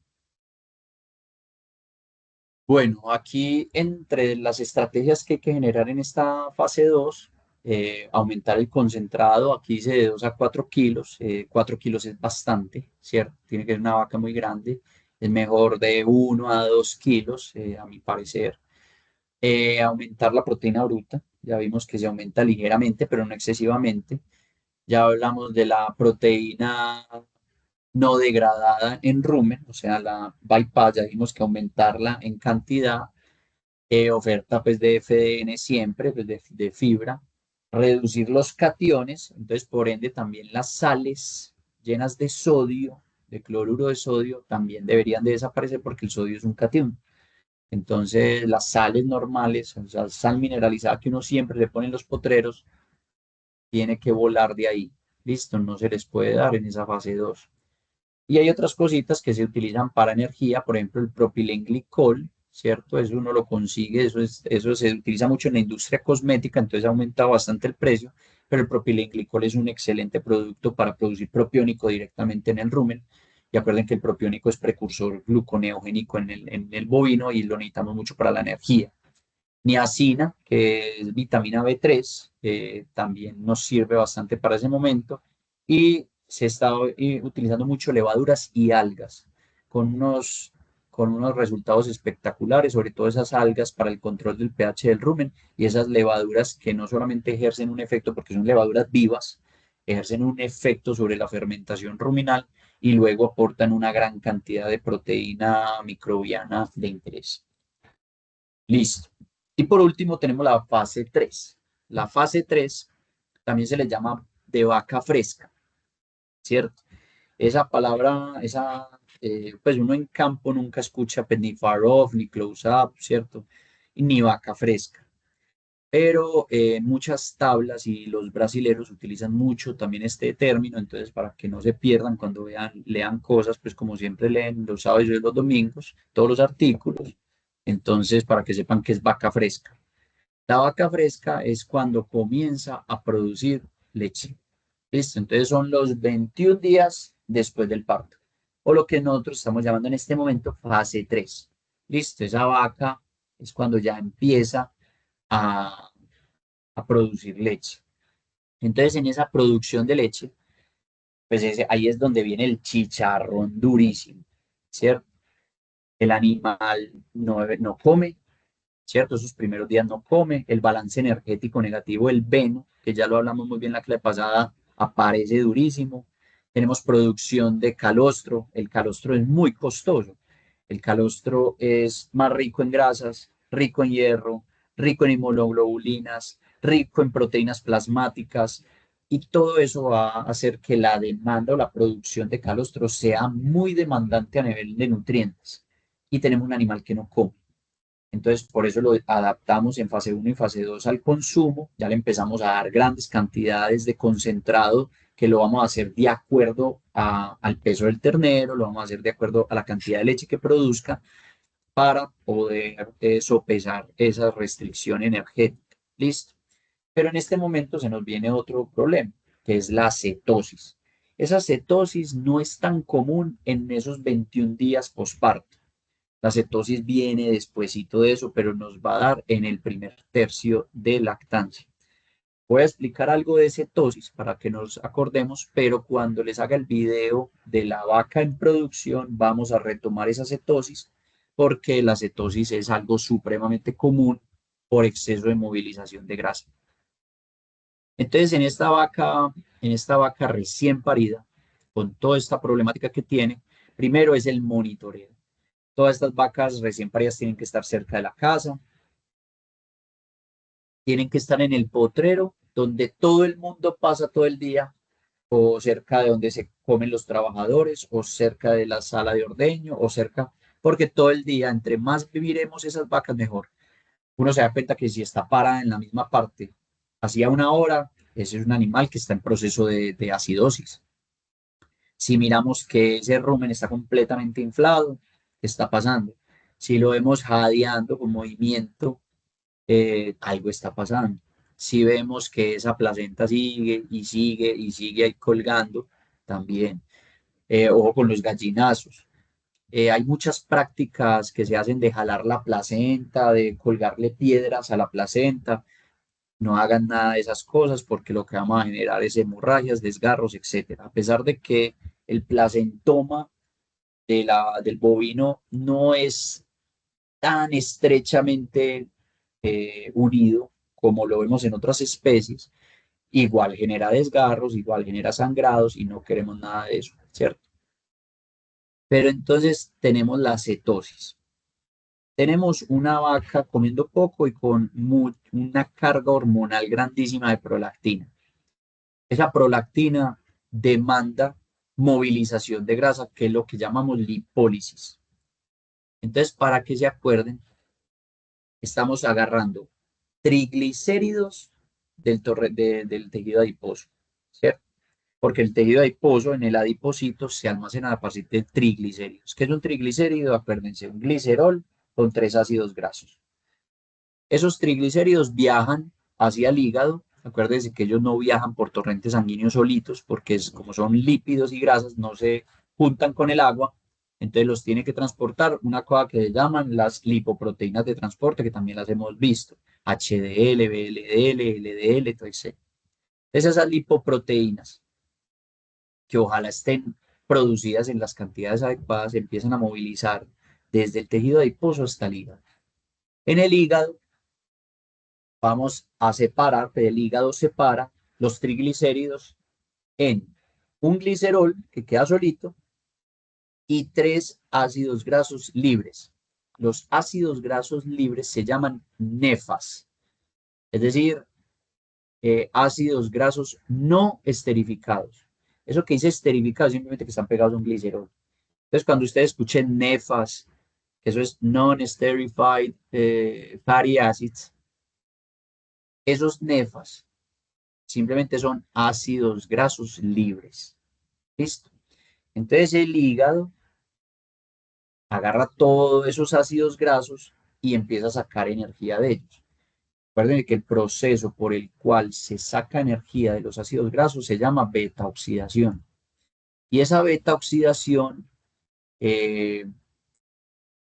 Bueno, aquí entre las estrategias que hay que generar en esta fase 2, aumentar el concentrado, aquí dice de 2 a 4 kilos, 4 kilos es bastante, ¿cierto? Tiene que ser una vaca muy grande, es mejor de 1 a 2 kilos, a mi parecer. Aumentar la proteína bruta, ya vimos que se aumenta ligeramente, pero no excesivamente. Ya hablamos de la proteína no degradada en rumen, o sea, la bypass, ya vimos que aumentarla en cantidad, oferta pues de FDN siempre, pues de fibra, reducir los cationes, entonces por ende también las sales llenas de sodio, de cloruro de sodio, también deberían de desaparecer porque el sodio es un catión. Entonces las sales normales, o sea, sal mineralizada que uno siempre le pone en los potreros, tiene que volar de ahí. Listo, no se les puede dar en esa fase 2. Y hay otras cositas que se utilizan para energía, por ejemplo, el propilenglicol, ¿cierto? Eso uno lo consigue, eso se utiliza mucho en la industria cosmética, entonces ha aumentado bastante el precio, pero el propilenglicol es un excelente producto para producir propiónico directamente en el rumen. Y acuerden que el propiónico es precursor gluconeogénico en el bovino y lo necesitamos mucho para la energía. Niacina, que es vitamina B3, también nos sirve bastante para ese momento. Y se está utilizando mucho levaduras y algas, con unos, con unos resultados espectaculares, sobre todo esas algas para el control del pH del rumen y esas levaduras que no solamente ejercen un efecto, porque son levaduras vivas, ejercen un efecto sobre la fermentación ruminal y luego aportan una gran cantidad de proteína microbiana de interés. Listo. Y por último tenemos la fase 3. La fase 3 también se le llama de vaca fresca, ¿cierto? Esa palabra, pues uno en campo nunca escucha pues, ni far off, ni close up, ¿cierto? Y ni vaca fresca. Pero muchas tablas y los brasileros utilizan mucho también este término, entonces para que no se pierdan cuando lean cosas, pues como siempre leen los sábados y los domingos, todos los artículos, entonces para que sepan que es vaca fresca. La vaca fresca es cuando comienza a producir leche. ¿Listo? Entonces son los 21 días después del parto, o lo que nosotros estamos llamando en este momento fase 3. ¿Listo? Esa vaca es cuando ya empieza a, a producir leche. Entonces en esa producción de leche, pues ahí es donde viene el chicharrón durísimo, ¿cierto? El animal no come, ¿cierto? Esos primeros días no come, el balance energético negativo, el veno, que ya lo hablamos muy bien la clase pasada, aparece durísimo. Tenemos producción de calostro, el calostro es muy costoso. El calostro es más rico en grasas, rico en hierro, rico en inmunoglobulinas, rico en proteínas plasmáticas, y todo eso va a hacer que la demanda o la producción de calostro sea muy demandante a nivel de nutrientes. Y tenemos un animal que no come. Entonces, por eso lo adaptamos en fase 1 y fase 2 al consumo. Ya le empezamos a dar grandes cantidades de concentrado que lo vamos a hacer de acuerdo al peso del ternero, lo vamos a hacer de acuerdo a la cantidad de leche que produzca para poder sopesar esa restricción energética. Listo. Pero en este momento se nos viene otro problema, que es la cetosis. Esa cetosis no es tan común en esos 21 días posparto. La cetosis viene despuesito de eso, pero nos va a dar en el primer tercio de lactancia. Voy a explicar algo de cetosis para que nos acordemos, pero cuando les haga el video de la vaca en producción, vamos a retomar esa cetosis, porque la cetosis es algo supremamente común por exceso de movilización de grasa. Entonces, en esta vaca recién parida, con toda esta problemática que tiene, primero es el monitoreo. Todas estas vacas recién paridas tienen que estar cerca de la casa, tienen que estar en el potrero, donde todo el mundo pasa todo el día o cerca de donde se comen los trabajadores, o cerca de la sala de ordeño, o cerca, porque todo el día, entre más viviremos esas vacas, mejor. Uno se da cuenta que si está parada en la misma parte, hacía una hora, ese es un animal que está en proceso de acidosis. Si miramos que ese rumen está completamente inflado, ¿qué está pasando? Si lo vemos jadeando con movimiento, algo está pasando. Si vemos que esa placenta sigue y sigue y sigue ahí colgando, también. Ojo con los gallinazos. Hay muchas prácticas que se hacen de jalar la placenta, de colgarle piedras a la placenta. No hagan nada de esas cosas porque lo que vamos a generar es hemorragias, desgarros, etcétera. A pesar de que el placentoma del bovino no es tan estrechamente unido como lo vemos en otras especies, igual genera desgarros, igual genera sangrados y no queremos nada de eso, ¿cierto? Pero entonces tenemos la cetosis. Tenemos una vaca comiendo poco y con una carga hormonal grandísima de prolactina. Esa prolactina demanda movilización de grasa, que es lo que llamamos lipólisis. Entonces, para que se acuerden, estamos agarrando triglicéridos del tejido adiposo, ¿cierto? Porque el tejido adiposo, en el adipocito, se almacena a partir de triglicéridos. ¿Qué es un triglicérido? Acuérdense, un glicerol con tres ácidos grasos. Esos triglicéridos viajan hacia el hígado. Acuérdense que ellos no viajan por torrentes sanguíneos solitos, porque como son lípidos y grasas, no se juntan con el agua. Entonces los tiene que transportar una cosa que se llaman las lipoproteínas de transporte, que también las hemos visto. HDL, VLDL, LDL, etc. Entonces esas lipoproteínas, que ojalá estén producidas en las cantidades adecuadas, se empiezan a movilizar desde el tejido adiposo hasta el hígado. En el hígado vamos a separar, el hígado separa los triglicéridos en un glicerol que queda solito y tres ácidos grasos libres. Los ácidos grasos libres se llaman nefas, es decir, ácidos grasos no esterificados. Eso que dice esterificado simplemente que están pegados a un glicerol. Entonces, cuando ustedes escuchen nefas, que eso es non-esterified fatty acids, esos nefas simplemente son ácidos grasos libres. ¿Listo? Entonces el hígado agarra todos esos ácidos grasos y empieza a sacar energía de ellos. Recuerden que el proceso por el cual se saca energía de los ácidos grasos se llama beta oxidación. Y esa beta oxidación, eh,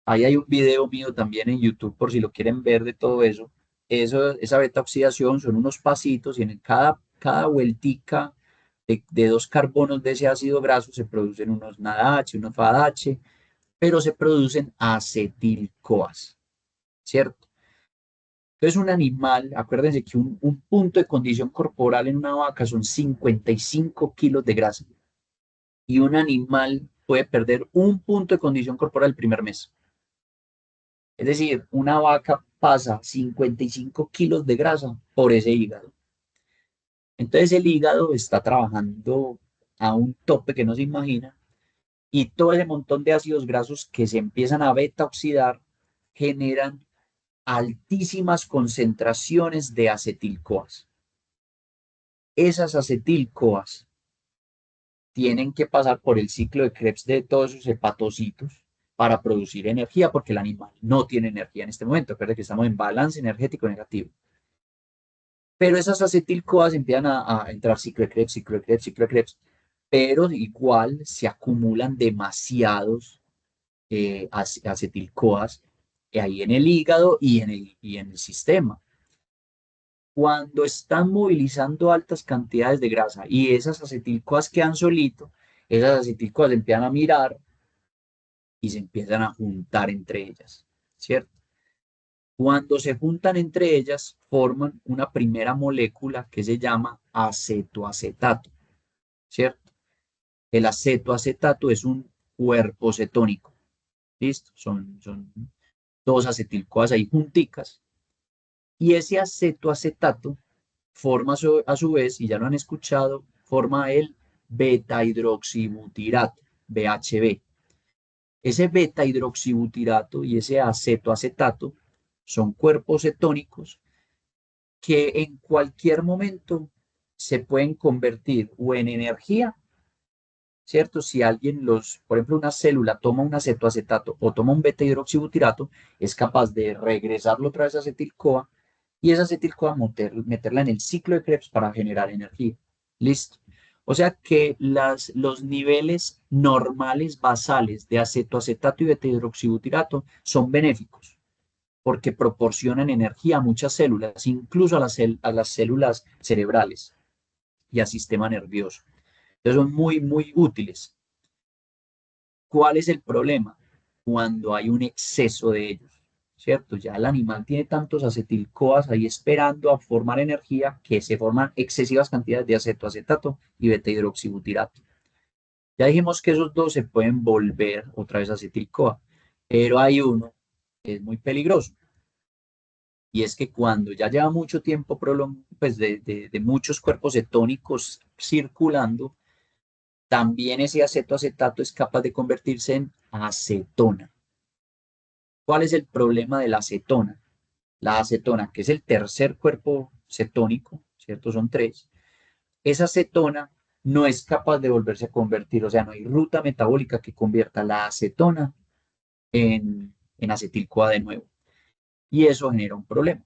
ahí hay un video mío también en YouTube por si lo quieren ver de todo eso. Esa beta oxidación son unos pasitos y en cada vueltica de dos carbonos de ese ácido graso se producen unos NADH, unos FADH, pero se producen acetil-CoAs, ¿cierto? Entonces un animal, acuérdense que un punto de condición corporal en una vaca son 55 kilos de grasa y un animal puede perder un punto de condición corporal el primer mes. Es decir, una vaca pasa 55 kilos de grasa por ese hígado. Entonces el hígado está trabajando a un tope que no se imagina y todo ese montón de ácidos grasos que se empiezan a beta oxidar generan altísimas concentraciones de acetil-CoAs. Esas acetil-CoAs tienen que pasar por el ciclo de Krebs de todos esos hepatocitos para producir energía, porque el animal no tiene energía en este momento. Recuerda que estamos en balance energético negativo. Pero esas acetil-CoAs empiezan a entrar ciclo de Krebs, ciclo de Krebs, ciclo de Krebs, pero igual se acumulan demasiados acetil-CoAs ahí en el hígado y en el sistema. Cuando están movilizando altas cantidades de grasa y esas acetil-CoAs quedan solito, esas acetil-CoAs empiezan a mirar y se empiezan a juntar entre ellas, ¿cierto? Cuando se juntan entre ellas, forman una primera molécula que se llama acetoacetato, ¿cierto? El acetoacetato es un cuerpo cetónico, ¿listo? Son dos acetil-CoAs ahí junticas. Y ese acetoacetato forma a su vez, y ya lo han escuchado, forma el beta-hidroxibutirato, BHB. Ese beta-hidroxibutirato y ese acetoacetato son cuerpos cetónicos que en cualquier momento se pueden convertir o en energía, ¿cierto? Si alguien por ejemplo, una célula toma un acetoacetato o toma un beta-hidroxibutirato, es capaz de regresarlo otra vez a acetil-CoA y esa acetil-CoA meterla en el ciclo de Krebs para generar energía. Listo. O sea que los niveles normales basales de acetoacetato y beta-hidroxibutirato son benéficos porque proporcionan energía a muchas células, incluso a las células cerebrales y al sistema nervioso. Entonces son muy, muy útiles. ¿Cuál es el problema? Cuando hay un exceso de ellos, ¿cierto? Ya el animal tiene tantos acetil-CoAs ahí esperando a formar energía que se forman excesivas cantidades de acetoacetato y beta-hidroxibutirato. Ya dijimos que esos dos se pueden volver otra vez acetil-CoA, pero hay uno que es muy peligroso. Y es que cuando ya lleva mucho tiempo pues de muchos cuerpos cetónicos circulando, también ese acetoacetato es capaz de convertirse en acetona. ¿Cuál es el problema de la acetona? La acetona, que es el tercer cuerpo cetónico, ¿cierto? Son tres. Esa acetona no es capaz de volverse a convertir, o sea, no hay ruta metabólica que convierta la acetona en acetil-CoA de nuevo. Y eso genera un problema,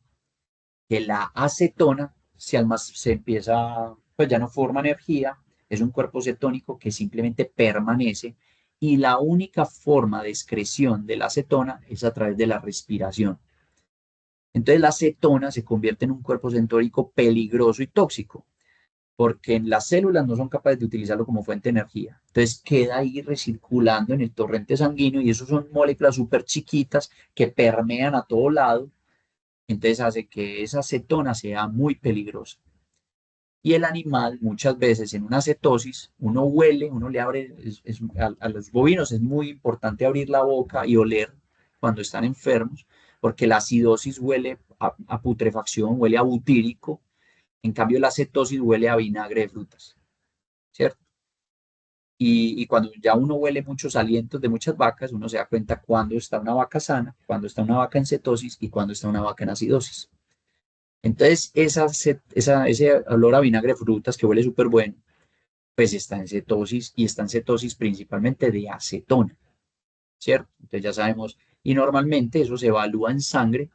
que la acetona se empieza, pues ya no forma energía, es un cuerpo cetónico que simplemente permanece y la única forma de excreción de la acetona es a través de la respiración. Entonces la acetona se convierte en un cuerpo cetónico peligroso y tóxico, porque las células no son capaces de utilizarlo como fuente de energía. Entonces queda ahí recirculando en el torrente sanguíneo y eso son moléculas súper chiquitas que permean a todo lado. Entonces hace que esa acetona sea muy peligrosa. Y el animal, muchas veces en una cetosis, uno huele, uno le abre, a los bovinos es muy importante abrir la boca y oler cuando están enfermos, porque la acidosis huele a putrefacción, huele a butírico, en cambio la cetosis huele a vinagre de frutas, ¿cierto? Y cuando ya uno huele muchos alientos de muchas vacas, uno se da cuenta cuando está una vaca sana, cuando está una vaca en cetosis y cuando está una vaca en acidosis. Entonces, ese olor a vinagre de frutas que huele súper bueno, pues está en cetosis y está en cetosis principalmente de acetona, ¿cierto? Entonces ya sabemos, y normalmente eso se evalúa en sangre,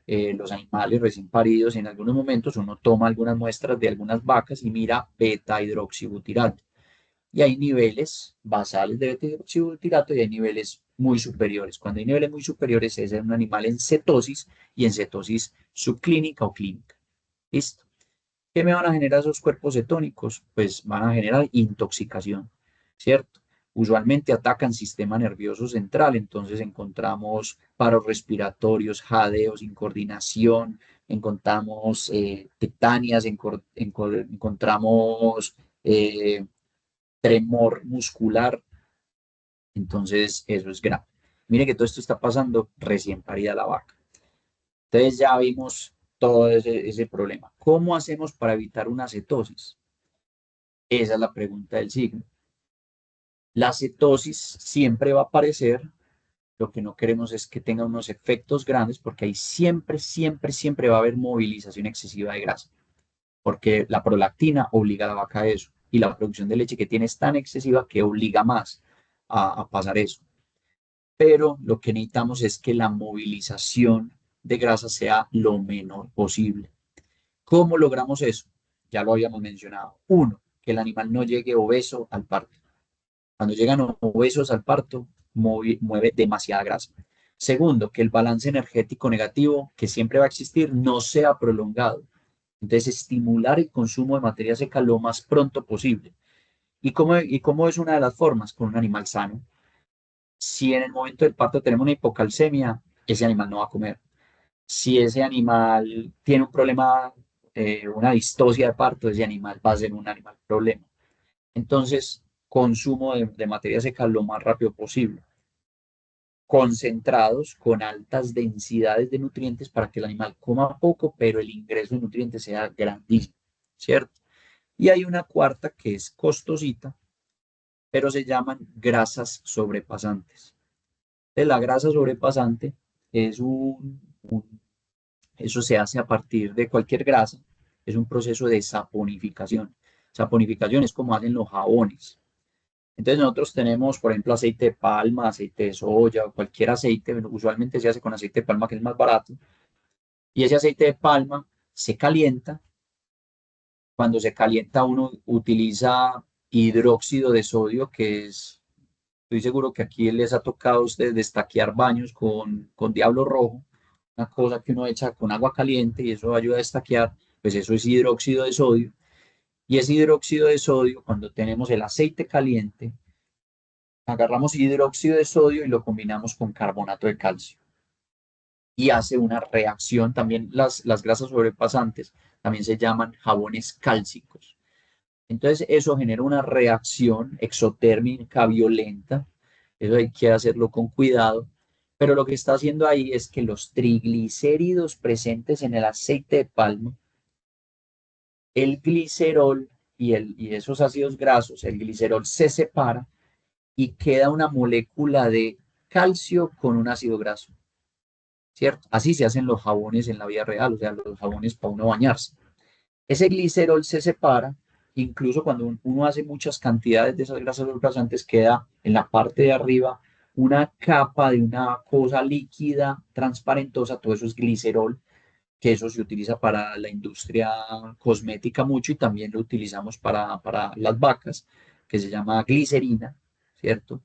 los animales recién paridos, en algunos momentos uno toma algunas muestras de algunas vacas y mira beta-hidroxibutirato. Y hay niveles basales de beta-hidroxibutirato y hay niveles muy superiores. Cuando hay niveles muy superiores es un animal en cetosis y en cetosis subclínica o clínica. ¿Listo? ¿Qué me van a generar esos cuerpos cetónicos? Pues van a generar intoxicación, ¿cierto? Usualmente atacan sistema nervioso central, entonces encontramos paros respiratorios, jadeos, incoordinación, encontramos tetanias, encontramos tremor muscular, entonces eso es grave. Mire que todo esto está pasando recién parida la vaca. Entonces ya vimos todo ese problema. ¿Cómo hacemos para evitar una cetosis? Esa es la pregunta del signo. La cetosis siempre va a aparecer, lo que no queremos es que tenga unos efectos grandes porque ahí siempre, siempre, siempre va a haber movilización excesiva de grasa, porque la prolactina obliga a la vaca a eso y la producción de leche que tiene es tan excesiva que obliga más a pasar eso. Pero lo que necesitamos es que la movilización de grasa sea lo menor posible. ¿Cómo logramos eso? Ya lo habíamos mencionado. Uno, que el animal no llegue obeso al parto. Cuando llegan obesos al parto, mueve demasiada grasa. Segundo, que el balance energético negativo que siempre va a existir no sea prolongado. Entonces, estimular el consumo de materia seca lo más pronto posible. ¿Y cómo es una de las formas? Con un animal sano. Si en el momento del parto tenemos una hipocalcemia, ese animal no va a comer. Si ese animal tiene un problema, una distosia de parto, ese animal va a ser un animal problema. Entonces, consumo de materia seca lo más rápido posible, concentrados con altas densidades de nutrientes para que el animal coma poco, pero el ingreso de nutrientes sea grandísimo, ¿cierto? Y hay una cuarta que es costosita, pero se llaman grasas sobrepasantes. Entonces, la grasa sobrepasante es eso se hace a partir de cualquier grasa, es un proceso de saponificación. Saponificación es como hacen los jabones. Entonces nosotros tenemos, por ejemplo, aceite de palma, aceite de soya, cualquier aceite, usualmente se hace con aceite de palma que es más barato, y ese aceite de palma se calienta. Cuando se calienta uno utiliza hidróxido de sodio, que es, estoy seguro que aquí les ha tocado a ustedes destaquear baños con diablo rojo, una cosa que uno echa con agua caliente y eso ayuda a destaquear, pues eso es hidróxido de sodio. Y ese hidróxido de sodio, cuando tenemos el aceite caliente, agarramos hidróxido de sodio y lo combinamos con carbonato de calcio y hace una reacción. También las grasas sobrepasantes también se llaman jabones cálcicos. Entonces eso genera una reacción exotérmica violenta. Eso hay que hacerlo con cuidado. Pero lo que está haciendo ahí es que los triglicéridos presentes en el aceite de palma, el glicerol y esos ácidos grasos, el glicerol se separa y queda una molécula de calcio con un ácido graso, ¿cierto? Así se hacen los jabones en la vida real, o sea, los jabones para uno bañarse. Ese glicerol se separa, incluso cuando uno hace muchas cantidades de esas grasas olorosantes, queda en la parte de arriba una capa de una cosa líquida, transparentosa, todo eso es glicerol, que eso se utiliza para la industria cosmética mucho y también lo utilizamos para las vacas, que se llama glicerina, ¿cierto?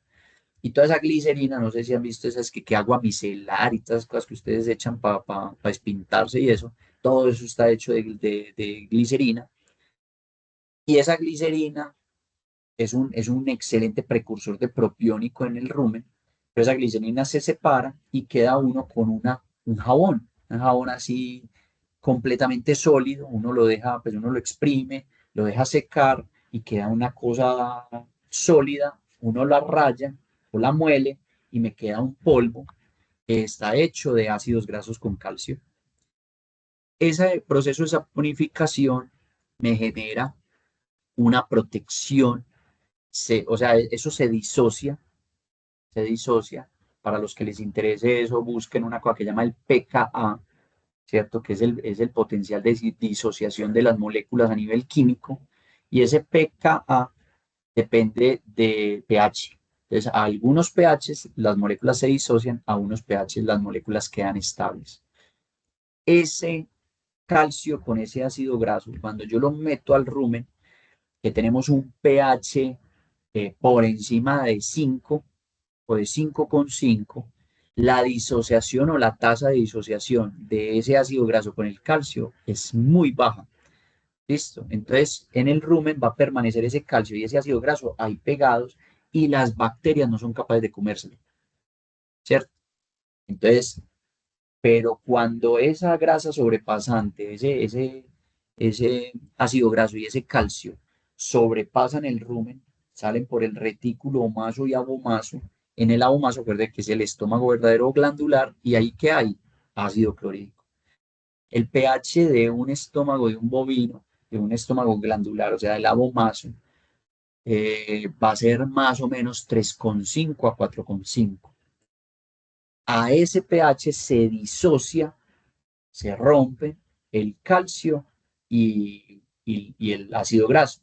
Y toda esa glicerina, no sé si han visto esas que agua micelar y todas esas cosas que ustedes echan para espintarse y eso, todo eso está hecho de glicerina. Y esa glicerina es un excelente precursor de propiónico en el rumen, pero esa glicerina se separa y queda uno con un jabón así completamente sólido, uno lo deja, pues uno lo exprime, lo deja secar y queda una cosa sólida, uno la raya o la muele y me queda un polvo que está hecho de ácidos grasos con calcio. Ese proceso de saponificación me genera una protección, o sea, eso se disocia. Para los que les interese eso, busquen una cosa que se llama el pKa, ¿cierto? Que es el potencial de disociación de las moléculas a nivel químico, y ese pKa depende de pH. Entonces, a algunos pHs las moléculas se disocian, a unos pHs las moléculas quedan estables. Ese calcio con ese ácido graso, cuando yo lo meto al rumen, que tenemos un pH por encima de 5 o de 5,5, la disociación o la tasa de disociación de ese ácido graso con el calcio es muy baja. ¿Listo? Entonces, en el rumen va a permanecer ese calcio y ese ácido graso ahí pegados y las bacterias no son capaces de comérselo, ¿cierto? Entonces, pero cuando esa grasa sobrepasante, ese ácido graso y ese calcio sobrepasan el rumen, salen por el retículo omaso y abomaso. En el abomaso, recuerde que es el estómago verdadero glandular, y ahí que hay ácido clorhídrico. El pH de un estómago de un bovino, de un estómago glandular, o sea, del abomaso, va a ser más o menos 3,5 a 4,5. A ese pH se disocia, se rompe el calcio y el ácido graso.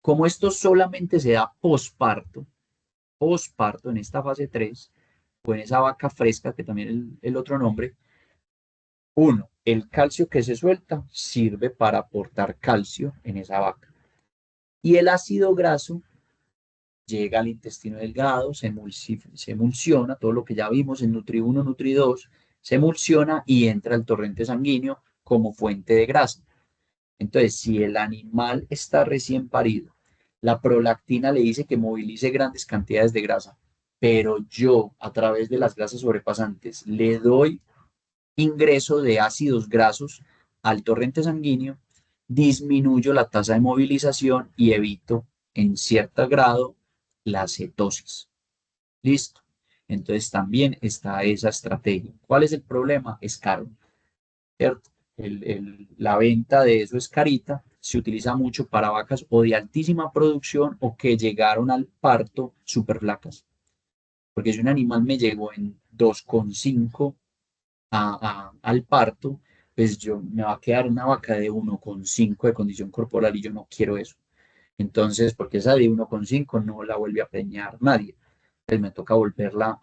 Como esto solamente se da posparto en esta fase 3 o en esa vaca fresca, que también es el otro nombre, uno, el calcio que se suelta sirve para aportar calcio en esa vaca. Y el ácido graso llega al intestino delgado, se emulsiona, todo lo que ya vimos en Nutri 1, Nutri 2, se emulsiona y entra al torrente sanguíneo como fuente de grasa. Entonces, si el animal está recién parido, la prolactina le dice que movilice grandes cantidades de grasa, pero yo a través de las grasas sobrepasantes le doy ingreso de ácidos grasos al torrente sanguíneo, disminuyo la tasa de movilización y evito en cierto grado la cetosis. Listo. Entonces también está esa estrategia. ¿Cuál es el problema? Es caro, ¿cierto? La venta de eso es carita se utiliza mucho para vacas o de altísima producción o que llegaron al parto súper flacas. Porque si un animal me llegó en 2,5 al parto, pues yo me va a quedar una vaca de 1,5 de condición corporal y yo no quiero eso. Entonces, porque esa de 1,5 no la vuelve a preñar nadie. Pues me toca volverla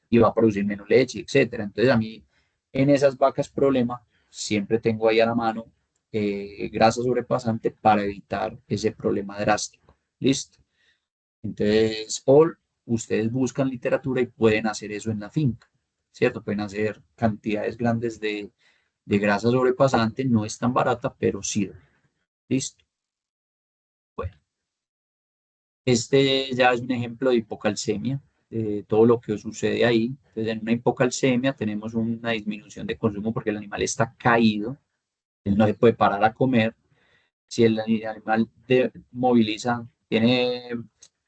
y va a producir menos leche, etcétera. Entonces, a mí, en esas vacas problema, siempre tengo ahí a la mano grasa sobrepasante para evitar ese problema drástico. ¿Listo? Entonces, o ustedes buscan literatura y pueden hacer eso en la finca, ¿cierto? Pueden hacer cantidades grandes de grasa sobrepasante, no es tan barata, pero sirve. ¿Listo? Bueno, este ya es un ejemplo de hipocalcemia, todo lo que sucede ahí. Entonces, en una hipocalcemia tenemos una disminución de consumo porque el animal está caído, él no se puede parar a comer. Si el animal moviliza, tiene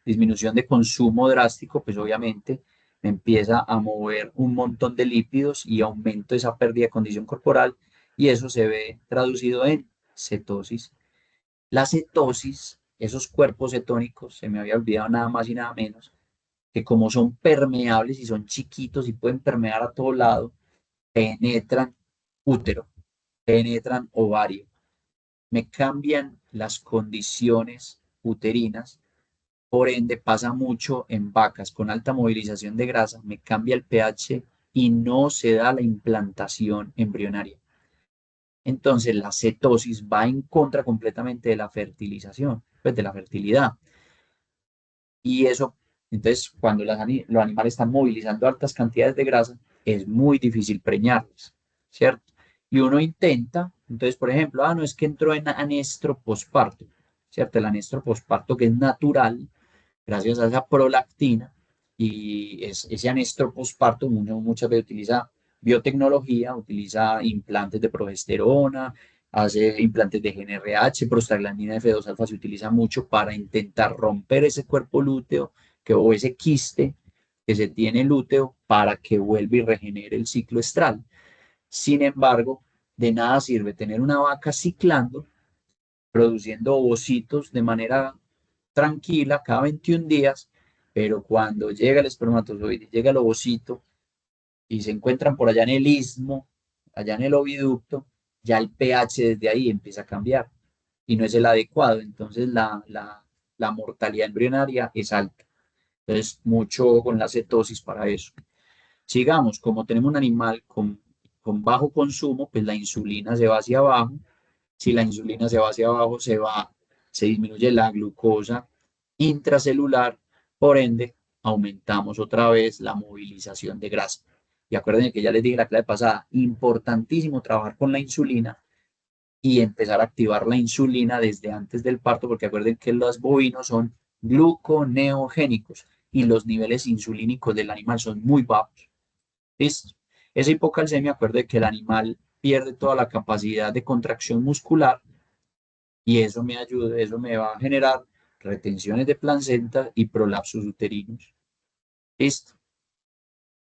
disminución de consumo drástico, pues obviamente empieza a mover un montón de lípidos y aumento esa pérdida de condición corporal y eso se ve traducido en cetosis. La cetosis, esos cuerpos cetónicos, se me había olvidado nada más y nada menos, que como son permeables y son chiquitos y pueden permear a todo lado, penetran útero, penetran ovario, me cambian las condiciones uterinas, por ende pasa mucho en vacas con alta movilización de grasa, me cambia el pH y no se da la implantación embrionaria. Entonces la cetosis va en contra completamente de la fertilización, pues de la fertilidad. Y eso, entonces cuando los animales están movilizando altas cantidades de grasa, es muy difícil preñarlos, ¿cierto? Y uno intenta, entonces, por ejemplo, no es que entró en anestro posparto, ¿cierto? El anestro posparto que es natural, gracias a esa prolactina, y ese anestro posparto uno muchas veces utiliza biotecnología, utiliza implantes de progesterona, hace implantes de GnRH, prostaglandina F2 alfa se utiliza mucho para intentar romper ese cuerpo lúteo o ese quiste que se tiene en el lúteo para que vuelva y regenere el ciclo estral. Sin embargo, de nada sirve tener una vaca ciclando, produciendo ovocitos de manera tranquila cada 21 días, pero cuando llega el espermatozoide, llega el ovocito y se encuentran por allá en el istmo, allá en el oviducto, ya el pH desde ahí empieza a cambiar y no es el adecuado, entonces la mortalidad embrionaria es alta. Entonces, mucho con la cetosis para eso. Sigamos, como tenemos un animal con bajo consumo, pues la insulina se va hacia abajo. Si la insulina se va hacia abajo, se disminuye la glucosa intracelular, por ende, aumentamos otra vez la movilización de grasa. Y acuérdense que ya les dije la clase pasada, importantísimo trabajar con la insulina y empezar a activar la insulina desde antes del parto, porque acuerden que los bovinos son gluconeogénicos y los niveles insulínicos del animal son muy bajos. ¿Listo? Esa hipocalcemia, acuérdense que el animal pierde toda la capacidad de contracción muscular y eso me ayuda, eso me va a generar retenciones de placenta y prolapsos uterinos. ¿Listo?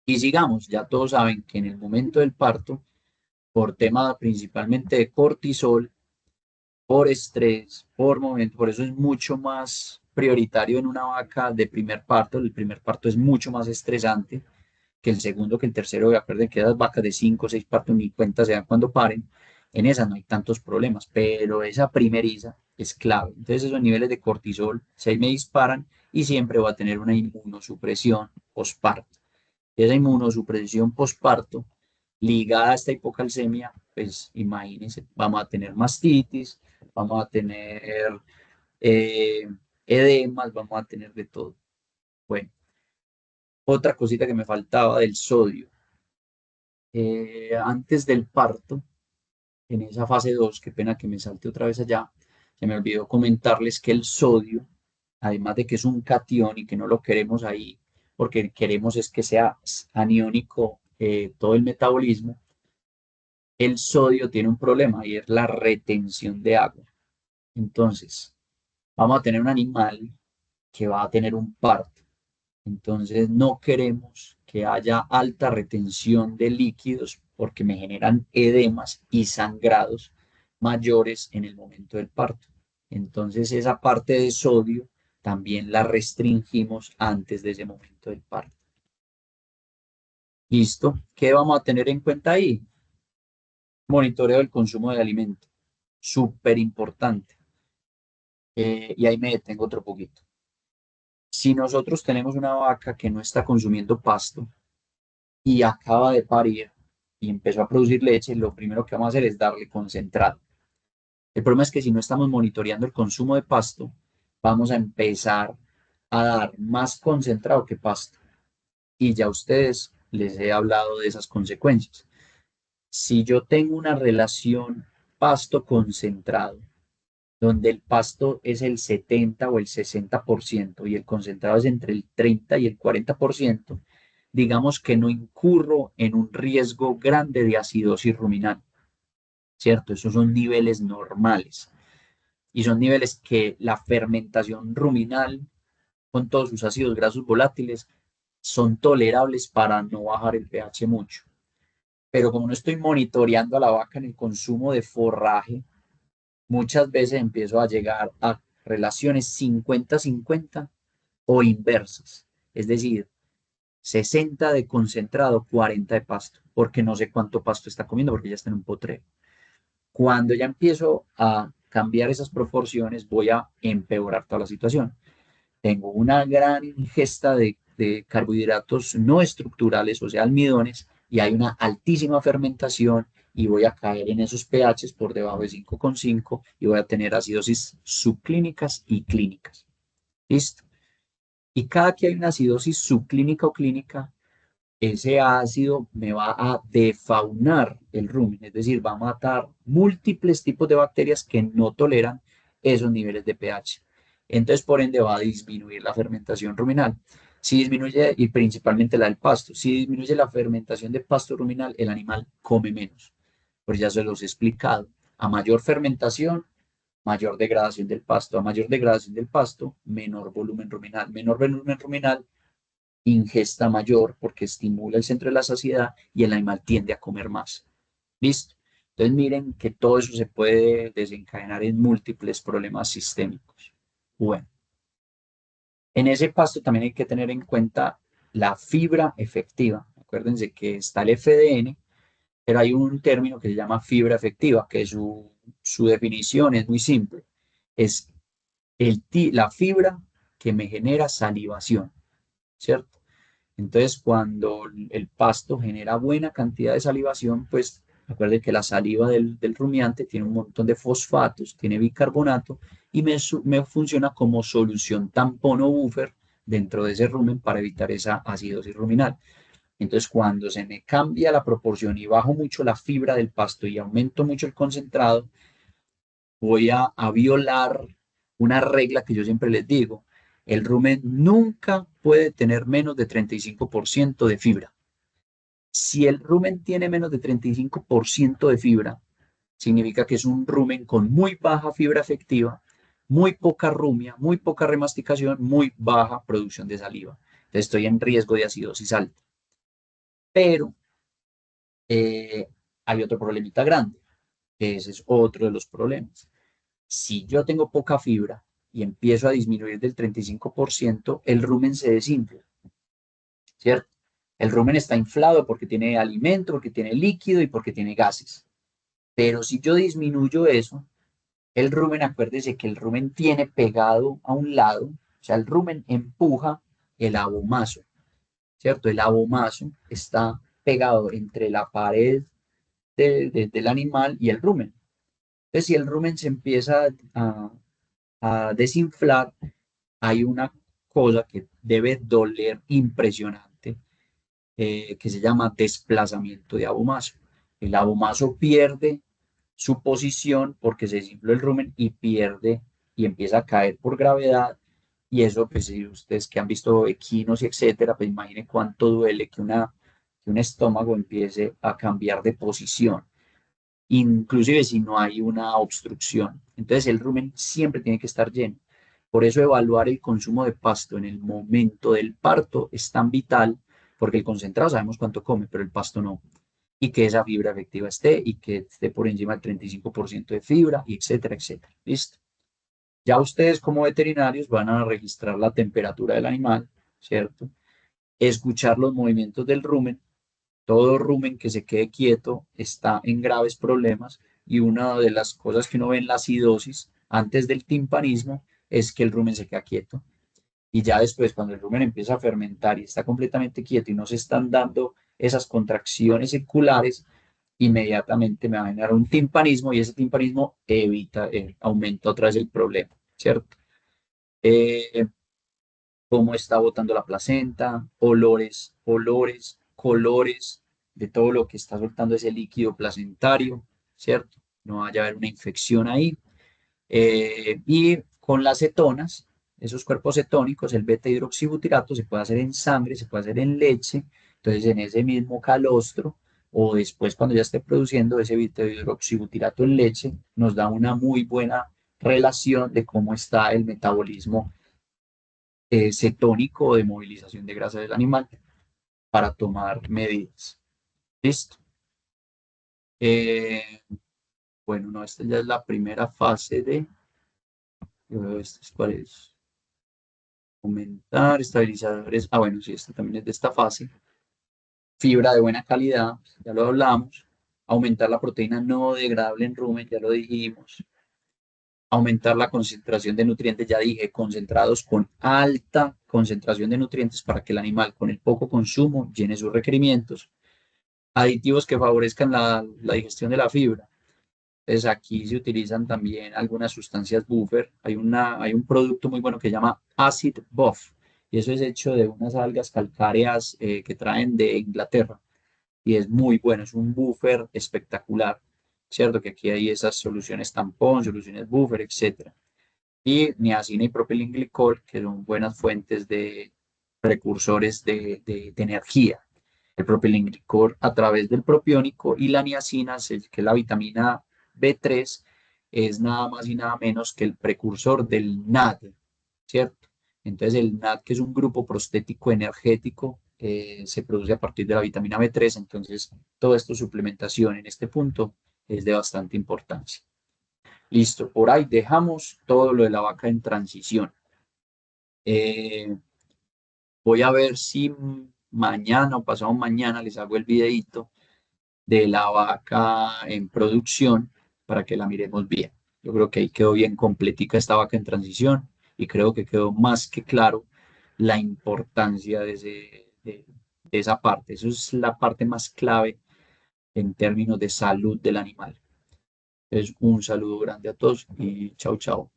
Y sigamos, ya todos saben que en el momento del parto, por tema principalmente de cortisol, por estrés, por momento, por eso es mucho más prioritario en una vaca de primer parto. El primer parto es mucho más estresante que el segundo, que el tercero. Acuerden que las vacas de 5 o 6 partos ni cuenta se dan cuando paren. En esa no hay tantos problemas, pero esa primeriza es clave. Entonces esos niveles de cortisol se me disparan y siempre va a tener una inmunosupresión postparto. Esa inmunosupresión postparto ligada a esta hipocalcemia, pues imagínense, vamos a tener mastitis, vamos a tener eh, edemas, vamos a tener de todo. Bueno, otra cosita que me faltaba del sodio. Antes del parto, en esa fase 2, qué pena que me salte otra vez allá, se me olvidó comentarles que el sodio, además de que es un catión y que no lo queremos ahí, porque queremos es que sea aniónico todo el metabolismo, el sodio tiene un problema y es la retención de agua. Entonces, vamos a tener un animal que va a tener un parto. Entonces, no queremos que haya alta retención de líquidos porque me generan edemas y sangrados mayores en el momento del parto. Entonces esa parte de sodio también la restringimos antes de ese momento del parto. ¿Listo? ¿Qué vamos a tener en cuenta ahí? Monitoreo del consumo de alimento. Súper importante. Y ahí me detengo otro poquito. Si nosotros tenemos una vaca que no está consumiendo pasto y acaba de parir y empezó a producir leche, lo primero que vamos a hacer es darle concentrado. El problema es que si no estamos monitoreando el consumo de pasto, vamos a empezar a dar más concentrado que pasto. Y ya a ustedes les he hablado de esas consecuencias. Si yo tengo una relación pasto concentrado, donde el pasto es el 70 o el 60% y el concentrado es entre el 30 y el 40%, digamos que no incurro en un riesgo grande de acidosis ruminal, ¿cierto? Esos son niveles normales y son niveles que la fermentación ruminal, con todos sus ácidos grasos volátiles, son tolerables para no bajar el pH mucho. Pero como no estoy monitoreando a la vaca en el consumo de forraje, muchas veces empiezo a llegar a relaciones 50-50 o inversas. Es decir, 60 de concentrado, 40 de pasto, porque no sé cuánto pasto está comiendo porque ya está en un potrero. Cuando ya empiezo a cambiar esas proporciones, voy a empeorar toda la situación. Tengo una gran ingesta de carbohidratos no estructurales, o sea, almidones, y hay una altísima fermentación y voy a caer en esos pHs por debajo de 5,5 y voy a tener acidosis subclínicas y clínicas. ¿Listo? Y cada que hay una acidosis subclínica o clínica, ese ácido me va a defaunar el rumen, es decir, va a matar múltiples tipos de bacterias que no toleran esos niveles de pH. Entonces, por ende, va a disminuir la fermentación ruminal. Si disminuye, y principalmente la del pasto, si disminuye la fermentación de pasto ruminal, el animal come menos. Pues ya se los he explicado. A mayor fermentación, mayor degradación del pasto. A mayor degradación del pasto, menor volumen ruminal. Menor volumen ruminal, ingesta mayor porque estimula el centro de la saciedad y el animal tiende a comer más. ¿Listo? Entonces miren que todo eso se puede desencadenar en múltiples problemas sistémicos. Bueno, en ese pasto también hay que tener en cuenta la fibra efectiva. Acuérdense que está el FDN, pero hay un término que se llama fibra efectiva, que su definición es muy simple. Es la fibra que me genera salivación, ¿cierto? Entonces, cuando el pasto genera buena cantidad de salivación, pues recuerden que la saliva del rumiante tiene un montón de fosfatos, tiene bicarbonato y me funciona como solución tampón o buffer dentro de ese rumen para evitar esa acidosis ruminal. Entonces, cuando se me cambia la proporción y bajo mucho la fibra del pasto y aumento mucho el concentrado, voy a violar una regla que yo siempre les digo. El rumen nunca puede tener menos de 35% de fibra. Si el rumen tiene menos de 35% de fibra, significa que es un rumen con muy baja fibra efectiva, muy poca rumia, muy poca remasticación, muy baja producción de saliva. Entonces estoy en riesgo de acidosis alta. Pero eh, hay otro problemita grande, que ese es otro de los problemas. Si yo tengo poca fibra y empiezo a disminuir del 35%, el rumen se desinfla, ¿cierto? El rumen está inflado porque tiene alimento, porque tiene líquido y porque tiene gases. Pero si yo disminuyo eso, el rumen, acuérdese que el rumen tiene pegado a un lado, o sea, el rumen empuja el abomaso, ¿cierto? El abomaso está pegado entre la pared del animal y el rumen. Entonces, si el rumen se empieza a desinflar, hay una cosa que debe doler impresionante, que se llama desplazamiento de abomaso. El abomaso pierde su posición porque se desinfló el rumen y pierde y empieza a caer por gravedad. Y eso, pues, si ustedes que han visto equinos y etcétera, pues imaginen cuánto duele que un estómago empiece a cambiar de posición, inclusive si no hay una obstrucción. Entonces el rumen siempre tiene que estar lleno. Por eso evaluar el consumo de pasto en el momento del parto es tan vital, porque el concentrado sabemos cuánto come, pero el pasto no. y que esa fibra efectiva esté y que esté por encima del 35% de fibra, y etcétera, etcétera. ¿Listo? Ya ustedes como veterinarios van a registrar la temperatura del animal, ¿cierto? Escuchar los movimientos del rumen. Todo rumen que se quede quieto está en graves problemas, y una de las cosas que uno ve en la acidosis antes del timpanismo es que el rumen se queda quieto. Y ya después, cuando el rumen empieza a fermentar y está completamente quieto y no se están dando esas contracciones circulares, inmediatamente me va a generar un timpanismo, y ese timpanismo evita, aumenta otra vez el problema, ¿cierto? Eh, Cómo está botando la placenta, olores, colores de todo lo que está soltando ese líquido placentario, ¿cierto? No vaya a haber una infección ahí. Y con las cetonas, esos cuerpos cetónicos, el beta-hidroxibutirato se puede hacer en sangre, se puede hacer en leche. Entonces, en ese mismo calostro, o después cuando ya esté produciendo ese beta-hidroxibutirato en leche, nos da una muy buena relación de cómo está el metabolismo cetónico o de movilización de grasa del animal para tomar medidas. ¿Listo? Eh, bueno, no, esta ya es la primera fase de... Esto es cuál es. Aumentar, estabilizadores. Ah, bueno, sí, esta también es de esta fase. Fibra de buena calidad, ya lo hablamos. Aumentar la proteína no degradable en rumen, ya lo dijimos. Aumentar la concentración de nutrientes, ya dije, concentrados con alta concentración de nutrientes para que el animal con el poco consumo llene sus requerimientos. Aditivos que favorezcan la digestión de la fibra. Entonces aquí se utilizan también algunas sustancias buffer. Hay un producto muy bueno que se llama Acid Buff, y eso es hecho de unas algas calcáreas que traen de Inglaterra, y es muy bueno, es un buffer espectacular, ¿cierto? Que aquí hay esas soluciones tampón, soluciones buffer, etcétera. Y niacina y propilenglicol, que son buenas fuentes de precursores de energía. El propilenglicol a través del propiónico, y la niacina, que es la vitamina B3, es nada más y nada menos que el precursor del NAD, ¿cierto? Entonces el NAD, que es un grupo prostético energético, se produce a partir de la vitamina B3. Entonces toda esta suplementación en este punto es de bastante importancia. Listo, por ahí dejamos todo lo de la vaca en transición. Eh, Voy a ver si mañana o pasado mañana les hago el videito de la vaca en producción para que la miremos bien. Yo creo que ahí quedó bien completica esta vaca en transición, y creo que quedó más que claro la importancia de esa parte. Eso es la parte más clave en términos de salud del animal. Es un saludo grande a todos y chao, chao.